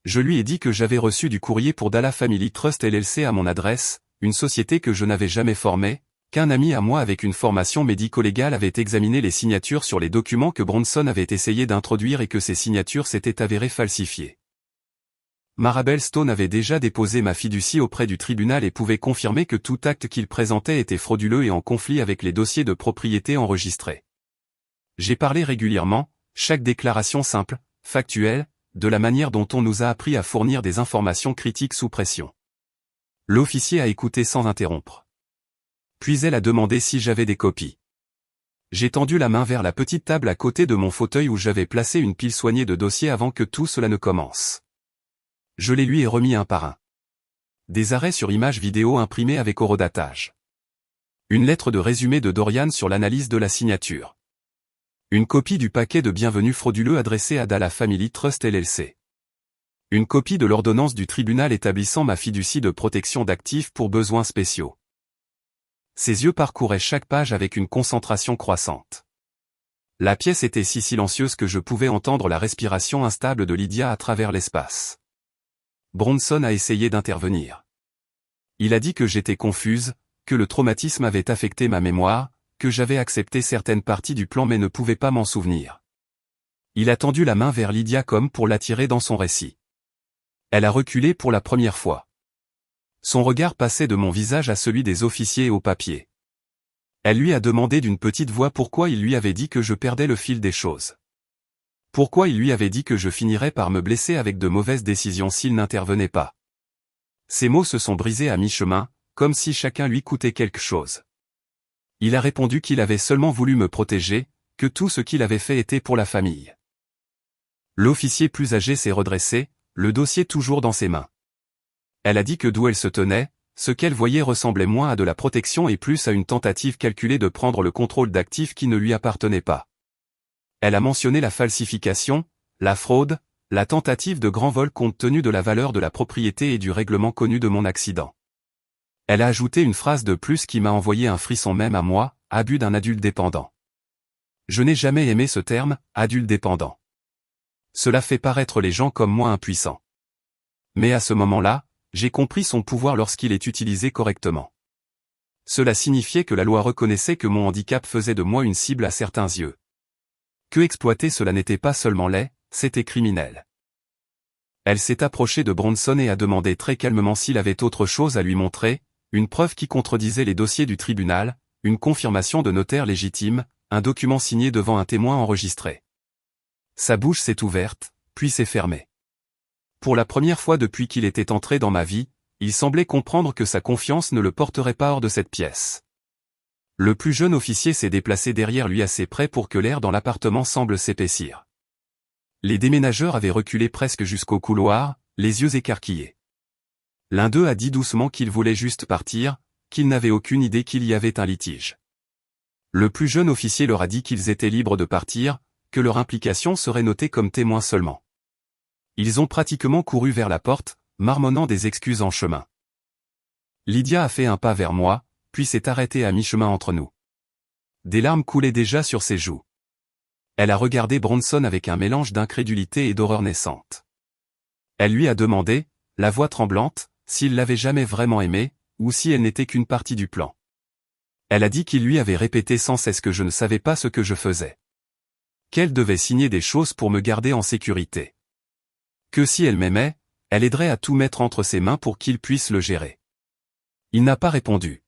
Je lui ai dit que j'avais reçu du courrier pour Dalla Family Trust LLC à mon adresse, une société que je n'avais jamais formée, qu'un ami à moi avec une formation médico-légale avait examiné les signatures sur les documents que Bronson avait essayé d'introduire et que ces signatures s'étaient avérées falsifiées. Marabel Stone avait déjà déposé ma fiducie auprès du tribunal et pouvait confirmer que tout acte qu'il présentait était frauduleux et en conflit avec les dossiers de propriété enregistrés. J'ai parlé régulièrement, chaque déclaration simple, factuelle, de la manière dont on nous a appris à fournir des informations critiques sous pression. L'officier a écouté sans interrompre. Puis elle a demandé si j'avais des copies. J'ai tendu la main vers la petite table à côté de mon fauteuil où j'avais placé une pile soignée de dossiers avant que tout cela ne commence. Je les lui ai remis un par un. Des arrêts sur images vidéo imprimés avec horodatage. Une lettre de résumé de Dorian sur l'analyse de la signature. Une copie du paquet de bienvenue frauduleux adressé à Dalla Family Trust LLC. Une copie de l'ordonnance du tribunal établissant ma fiducie de protection d'actifs pour besoins spéciaux. Ses yeux parcouraient chaque page avec une concentration croissante. La pièce était si silencieuse que je pouvais entendre la respiration instable de Lydia à travers l'espace. Bronson a essayé d'intervenir. Il a dit que j'étais confuse, que le traumatisme avait affecté ma mémoire, que j'avais accepté certaines parties du plan mais ne pouvais pas m'en souvenir. Il a tendu la main vers Lydia comme pour l'attirer dans son récit. Elle a reculé pour la première fois. Son regard passait de mon visage à celui des officiers et au papier. Elle lui a demandé d'une petite voix pourquoi il lui avait dit que je perdais le fil des choses. Pourquoi il lui avait dit que je finirais par me blesser avec de mauvaises décisions s'il n'intervenait pas? Ces mots se sont brisés à mi-chemin, comme si chacun lui coûtait quelque chose. Il a répondu qu'il avait seulement voulu me protéger, que tout ce qu'il avait fait était pour la famille. L'officier plus âgé s'est redressé, le dossier toujours dans ses mains. Elle a dit que d'où elle se tenait, ce qu'elle voyait ressemblait moins à de la protection et plus à une tentative calculée de prendre le contrôle d'actifs qui ne lui appartenaient pas. Elle a mentionné la falsification, la fraude, la tentative de grand vol compte tenu de la valeur de la propriété et du règlement connu de mon accident. Elle a ajouté une phrase de plus qui m'a envoyé un frisson même à moi, abus d'un adulte dépendant. Je n'ai jamais aimé ce terme, adulte dépendant. Cela fait paraître les gens comme moi impuissants. Mais à ce moment-là, j'ai compris son pouvoir lorsqu'il est utilisé correctement. Cela signifiait que la loi reconnaissait que mon handicap faisait de moi une cible à certains yeux. Que exploiter cela n'était pas seulement laid, c'était criminel. Elle s'est approchée de Bronson et a demandé très calmement s'il avait autre chose à lui montrer, une preuve qui contredisait les dossiers du tribunal, une confirmation de notaire légitime, un document signé devant un témoin enregistré. Sa bouche s'est ouverte, puis s'est fermée. Pour la première fois depuis qu'il était entré dans ma vie, il semblait comprendre que sa confiance ne le porterait pas hors de cette pièce. Le plus jeune officier s'est déplacé derrière lui assez près pour que l'air dans l'appartement semble s'épaissir. Les déménageurs avaient reculé presque jusqu'au couloir, les yeux écarquillés. L'un d'eux a dit doucement qu'il voulait juste partir, qu'il n'avait aucune idée qu'il y avait un litige. Le plus jeune officier leur a dit qu'ils étaient libres de partir, que leur implication serait notée comme témoin seulement. Ils ont pratiquement couru vers la porte, marmonnant des excuses en chemin. Lydia a fait un pas vers moi, puis s'est arrêtée à mi-chemin entre nous. Des larmes coulaient déjà sur ses joues. Elle a regardé Bronson avec un mélange d'incrédulité et d'horreur naissante. Elle lui a demandé, la voix tremblante, s'il l'avait jamais vraiment aimée, ou si elle n'était qu'une partie du plan. Elle a dit qu'il lui avait répété sans cesse que je ne savais pas ce que je faisais. Qu'elle devait signer des choses pour me garder en sécurité. Que si elle m'aimait, elle aiderait à tout mettre entre ses mains pour qu'il puisse le gérer. Il n'a pas répondu.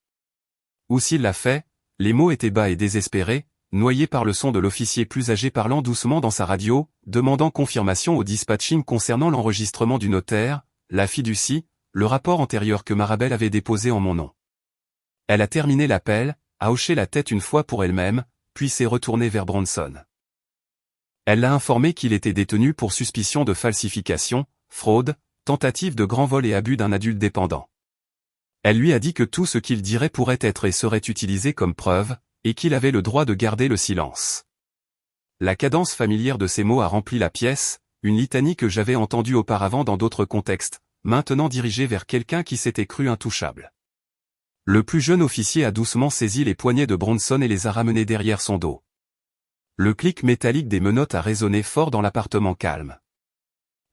Ou s'il l'a fait, les mots étaient bas et désespérés, noyés par le son de l'officier plus âgé parlant doucement dans sa radio, demandant confirmation au dispatching concernant l'enregistrement du notaire, la fiducie, le rapport antérieur que Marabelle avait déposé en mon nom. Elle a terminé l'appel, a hoché la tête une fois pour elle-même, puis s'est retournée vers Bronson. Elle l'a informé qu'il était détenu pour suspicion de falsification, fraude, tentative de grand vol et abus d'un adulte dépendant. Elle lui a dit que tout ce qu'il dirait pourrait être et serait utilisé comme preuve, et qu'il avait le droit de garder le silence. La cadence familière de ces mots a rempli la pièce, une litanie que j'avais entendue auparavant dans d'autres contextes, maintenant dirigée vers quelqu'un qui s'était cru intouchable. Le plus jeune officier a doucement saisi les poignets de Bronson et les a ramenés derrière son dos. Le clic métallique des menottes a résonné fort dans l'appartement calme.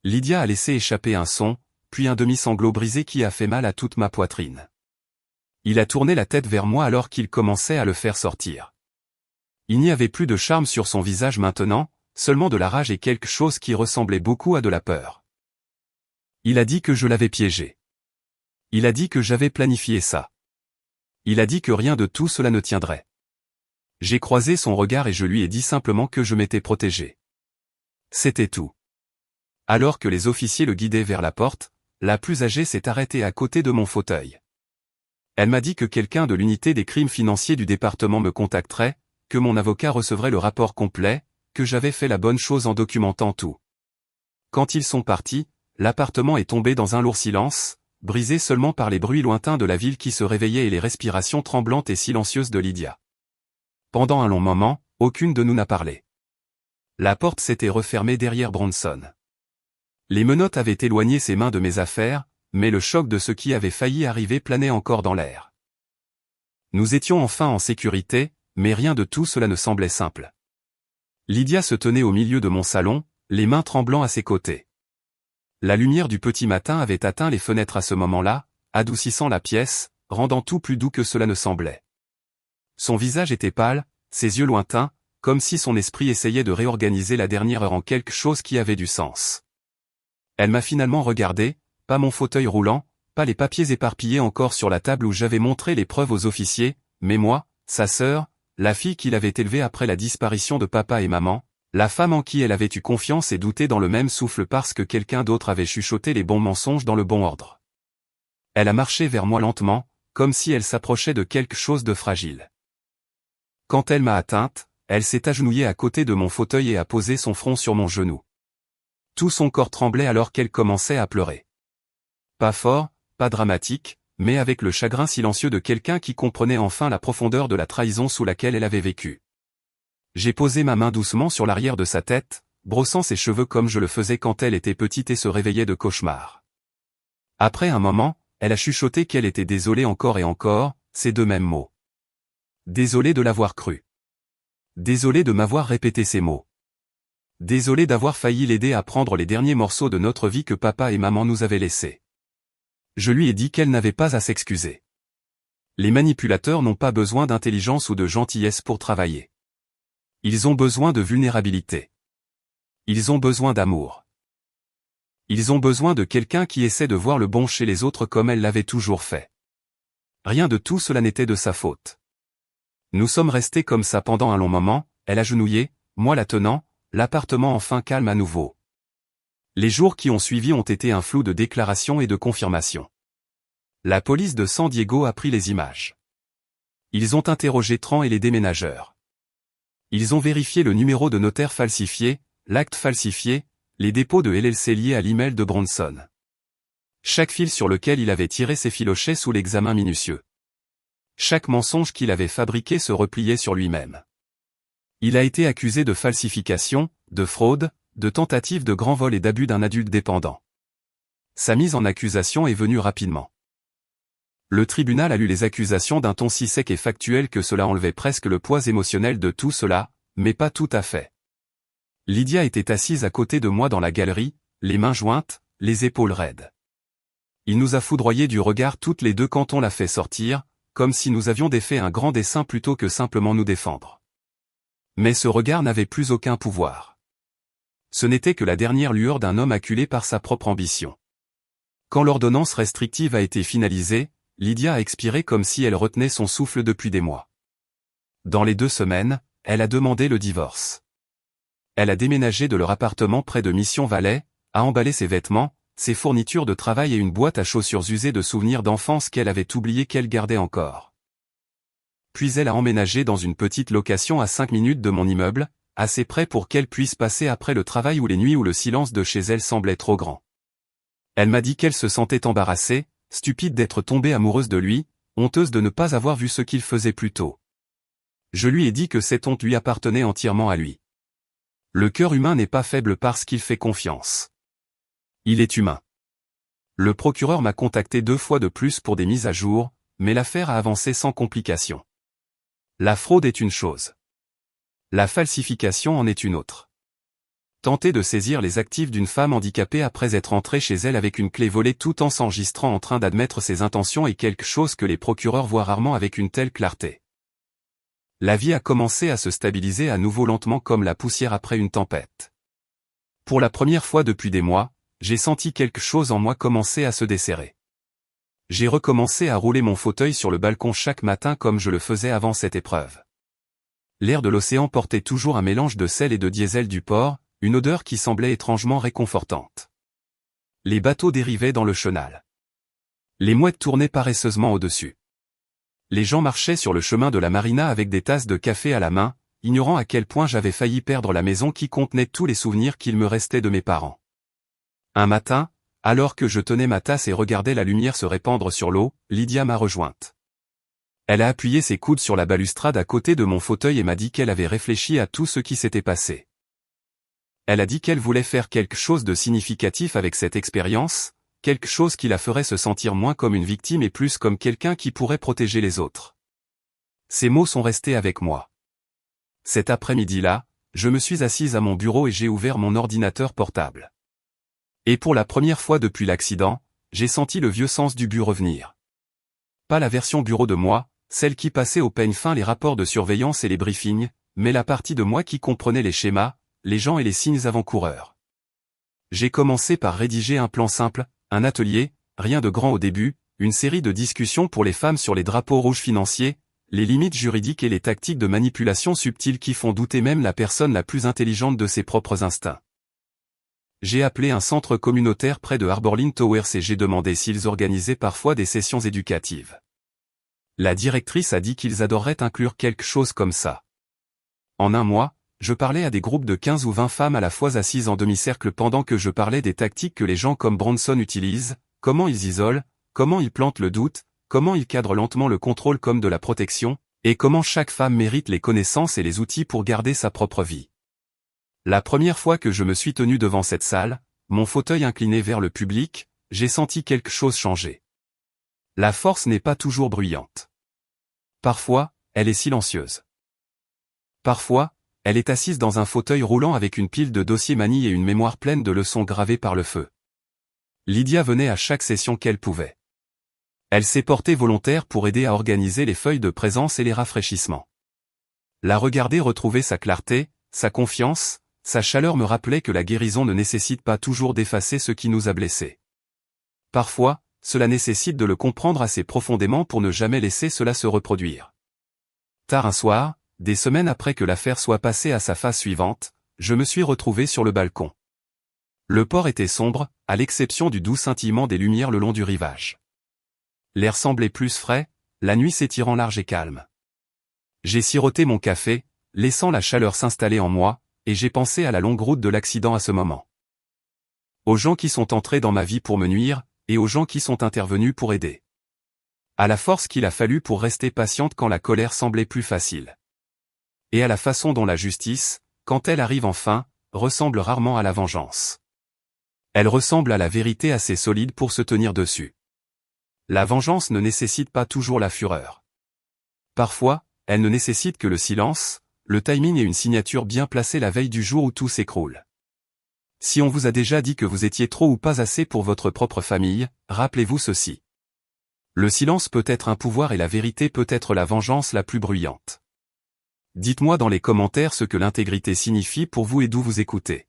Lydia a laissé échapper un son, puis un demi-sanglot brisé qui a fait mal à toute ma poitrine. Il a tourné la tête vers moi alors qu'il commençait à le faire sortir. Il n'y avait plus de charme sur son visage maintenant, seulement de la rage et quelque chose qui ressemblait beaucoup à de la peur. Il a dit que je l'avais piégé. Il a dit que j'avais planifié ça. Il a dit que rien de tout cela ne tiendrait. J'ai croisé son regard et je lui ai dit simplement que je m'étais protégé. C'était tout. Alors que les officiers le guidaient vers la porte, la plus âgée s'est arrêtée à côté de mon fauteuil. Elle m'a dit que quelqu'un de l'unité des crimes financiers du département me contacterait, que mon avocat recevrait le rapport complet, que j'avais fait la bonne chose en documentant tout. Quand ils sont partis, l'appartement est tombé dans un lourd silence, brisé seulement par les bruits lointains de la ville qui se réveillait et les respirations tremblantes et silencieuses de Lydia. Pendant un long moment, aucune de nous n'a parlé. La porte s'était refermée derrière Bronson. Les menottes avaient éloigné ses mains de mes affaires, mais le choc de ce qui avait failli arriver planait encore dans l'air. Nous étions enfin en sécurité, mais rien de tout cela ne semblait simple. Lydia se tenait au milieu de mon salon, les mains tremblant à ses côtés. La lumière du petit matin avait atteint les fenêtres à ce moment-là, adoucissant la pièce, rendant tout plus doux que cela ne semblait. Son visage était pâle, ses yeux lointains, comme si son esprit essayait de réorganiser la dernière heure en quelque chose qui avait du sens. Elle m'a finalement regardé, pas mon fauteuil roulant, pas les papiers éparpillés encore sur la table où j'avais montré les preuves aux officiers, mais moi, sa sœur, la fille qu'il avait élevée après la disparition de papa et maman, La femme en qui elle avait eu confiance et douté dans le même souffle parce que quelqu'un d'autre avait chuchoté les bons mensonges dans le bon ordre. Elle a marché vers moi lentement, comme si elle s'approchait de quelque chose de fragile. Quand elle m'a atteinte, elle s'est agenouillée à côté de mon fauteuil et a posé son front sur mon genou. Tout son corps tremblait alors qu'elle commençait à pleurer. Pas fort, pas dramatique, mais avec le chagrin silencieux de quelqu'un qui comprenait enfin la profondeur de la trahison sous laquelle elle avait vécu. J'ai posé ma main doucement sur l'arrière de sa tête, brossant ses cheveux comme je le faisais quand elle était petite et se réveillait de cauchemars. Après un moment, elle a chuchoté qu'elle était désolée encore et encore, ces deux mêmes mots. Désolée de l'avoir cru. Désolée de m'avoir répété ces mots. Désolée d'avoir failli l'aider à prendre les derniers morceaux de notre vie que papa et maman nous avaient laissés. Je lui ai dit qu'elle n'avait pas à s'excuser. Les manipulateurs n'ont pas besoin d'intelligence ou de gentillesse pour travailler. Ils ont besoin de vulnérabilité. Ils ont besoin d'amour. Ils ont besoin de quelqu'un qui essaie de voir le bon chez les autres comme elle l'avait toujours fait. Rien de tout cela n'était de sa faute. Nous sommes restés comme ça pendant un long moment, elle agenouillée, moi la tenant, l'appartement enfin calme à nouveau. Les jours qui ont suivi ont été un flou de déclarations et de confirmations. La police de San Diego a pris les images. Ils ont interrogé Tran et les déménageurs. Ils ont vérifié le numéro de notaire falsifié, l'acte falsifié, les dépôts de LLC liés à l'email de Bronson. Chaque fil sur lequel il avait tiré s'effilochait sous l'examen minutieux. Chaque mensonge qu'il avait fabriqué se repliait sur lui-même. Il a été accusé de falsification, de fraude, de tentative de grand vol et d'abus d'un adulte dépendant. Sa mise en accusation est venue rapidement. Le tribunal a lu les accusations d'un ton si sec et factuel que cela enlevait presque le poids émotionnel de tout cela, mais pas tout à fait. Lydia était assise à côté de moi dans la galerie, les mains jointes, les épaules raides. Il nous a foudroyés du regard toutes les deux quand on l'a fait sortir, comme si nous avions défait un grand dessein plutôt que simplement nous défendre. Mais ce regard n'avait plus aucun pouvoir. Ce n'était que la dernière lueur d'un homme acculé par sa propre ambition. Quand l'ordonnance restrictive a été finalisée, Lydia a expiré comme si elle retenait son souffle depuis des mois. Dans les 2 semaines, elle a demandé le divorce. Elle a déménagé de leur appartement près de Mission Valley, a emballé ses vêtements, ses fournitures de travail et une boîte à chaussures usées de souvenirs d'enfance qu'elle avait oublié qu'elle gardait encore. Puis elle a emménagé dans une petite location à 5 minutes de mon immeuble, assez près pour qu'elle puisse passer après le travail ou les nuits où le silence de chez elle semblait trop grand. Elle m'a dit qu'elle se sentait embarrassée, stupide d'être tombée amoureuse de lui, honteuse de ne pas avoir vu ce qu'il faisait plus tôt. Je lui ai dit que cette honte lui appartenait entièrement à lui. Le cœur humain n'est pas faible parce qu'il fait confiance. Il est humain. Le procureur m'a contacté 2 fois de plus pour des mises à jour, mais l'affaire a avancé sans complication. La fraude est une chose. La falsification en est une autre. Tenter de saisir les actifs d'une femme handicapée après être entrée chez elle avec une clé volée tout en s'enregistrant en train d'admettre ses intentions est quelque chose que les procureurs voient rarement avec une telle clarté. La vie a commencé à se stabiliser à nouveau lentement comme la poussière après une tempête. Pour la première fois depuis des mois, j'ai senti quelque chose en moi commencer à se desserrer. J'ai recommencé à rouler mon fauteuil sur le balcon chaque matin comme je le faisais avant cette épreuve. L'air de l'océan portait toujours un mélange de sel et de diesel du port, une odeur qui semblait étrangement réconfortante. Les bateaux dérivaient dans le chenal. Les mouettes tournaient paresseusement au-dessus. Les gens marchaient sur le chemin de la marina avec des tasses de café à la main, ignorant à quel point j'avais failli perdre la maison qui contenait tous les souvenirs qu'il me restait de mes parents. Un matin, alors que je tenais ma tasse et regardais la lumière se répandre sur l'eau, Lydia m'a rejointe. Elle a appuyé ses coudes sur la balustrade à côté de mon fauteuil et m'a dit qu'elle avait réfléchi à tout ce qui s'était passé. Elle a dit qu'elle voulait faire quelque chose de significatif avec cette expérience, quelque chose qui la ferait se sentir moins comme une victime et plus comme quelqu'un qui pourrait protéger les autres. Ces mots sont restés avec moi. Cet après-midi-là, je me suis assise à mon bureau et j'ai ouvert mon ordinateur portable. Et pour la première fois depuis l'accident, j'ai senti le vieux sens du but revenir. Pas la version bureau de moi, celle qui passait au peigne fin les rapports de surveillance et les briefings, mais la partie de moi qui comprenait les schémas, les gens et les signes avant-coureurs. J'ai commencé par rédiger un plan simple, un atelier, rien de grand au début, une série de discussions pour les femmes sur les drapeaux rouges financiers, les limites juridiques et les tactiques de manipulation subtiles qui font douter même la personne la plus intelligente de ses propres instincts. J'ai appelé un centre communautaire près de Arborlin Towers et j'ai demandé s'ils organisaient parfois des sessions éducatives. La directrice a dit qu'ils adoreraient inclure quelque chose comme ça. En un mois, je parlais à des groupes de 15 ou 20 femmes à la fois assises en demi-cercle pendant que je parlais des tactiques que les gens comme Bronson utilisent, comment ils isolent, comment ils plantent le doute, comment ils cadrent lentement le contrôle comme de la protection, et comment chaque femme mérite les connaissances et les outils pour garder sa propre vie. La première fois que je me suis tenu devant cette salle, mon fauteuil incliné vers le public, j'ai senti quelque chose changer. La force n'est pas toujours bruyante. Parfois, elle est silencieuse. Parfois, elle est assise dans un fauteuil roulant avec une pile de dossiers maniés et une mémoire pleine de leçons gravées par le feu. Lydia venait à chaque session qu'elle pouvait. Elle s'est portée volontaire pour aider à organiser les feuilles de présence et les rafraîchissements. La regarder retrouver sa clarté, sa confiance, sa chaleur me rappelait que la guérison ne nécessite pas toujours d'effacer ce qui nous a blessés. Parfois, cela nécessite de le comprendre assez profondément pour ne jamais laisser cela se reproduire. Tard un soir, des semaines après que l'affaire soit passée à sa phase suivante, je me suis retrouvé sur le balcon. Le port était sombre, à l'exception du doux scintillement des lumières le long du rivage. L'air semblait plus frais, la nuit s'étirant large et calme. J'ai siroté mon café, laissant la chaleur s'installer en moi, et j'ai pensé à la longue route de l'accident à ce moment. Aux gens qui sont entrés dans ma vie pour me nuire, et aux gens qui sont intervenus pour aider. À la force qu'il a fallu pour rester patiente quand la colère semblait plus facile. Et à la façon dont la justice, quand elle arrive enfin, ressemble rarement à la vengeance. Elle ressemble à la vérité assez solide pour se tenir dessus. La vengeance ne nécessite pas toujours la fureur. Parfois, elle ne nécessite que le silence, le timing et une signature bien placée la veille du jour où tout s'écroule. Si on vous a déjà dit que vous étiez trop ou pas assez pour votre propre famille, rappelez-vous ceci. Le silence peut être un pouvoir et la vérité peut être la vengeance la plus bruyante. Dites-moi dans les commentaires ce que l'intégrité signifie pour vous et d'où vous écoutez.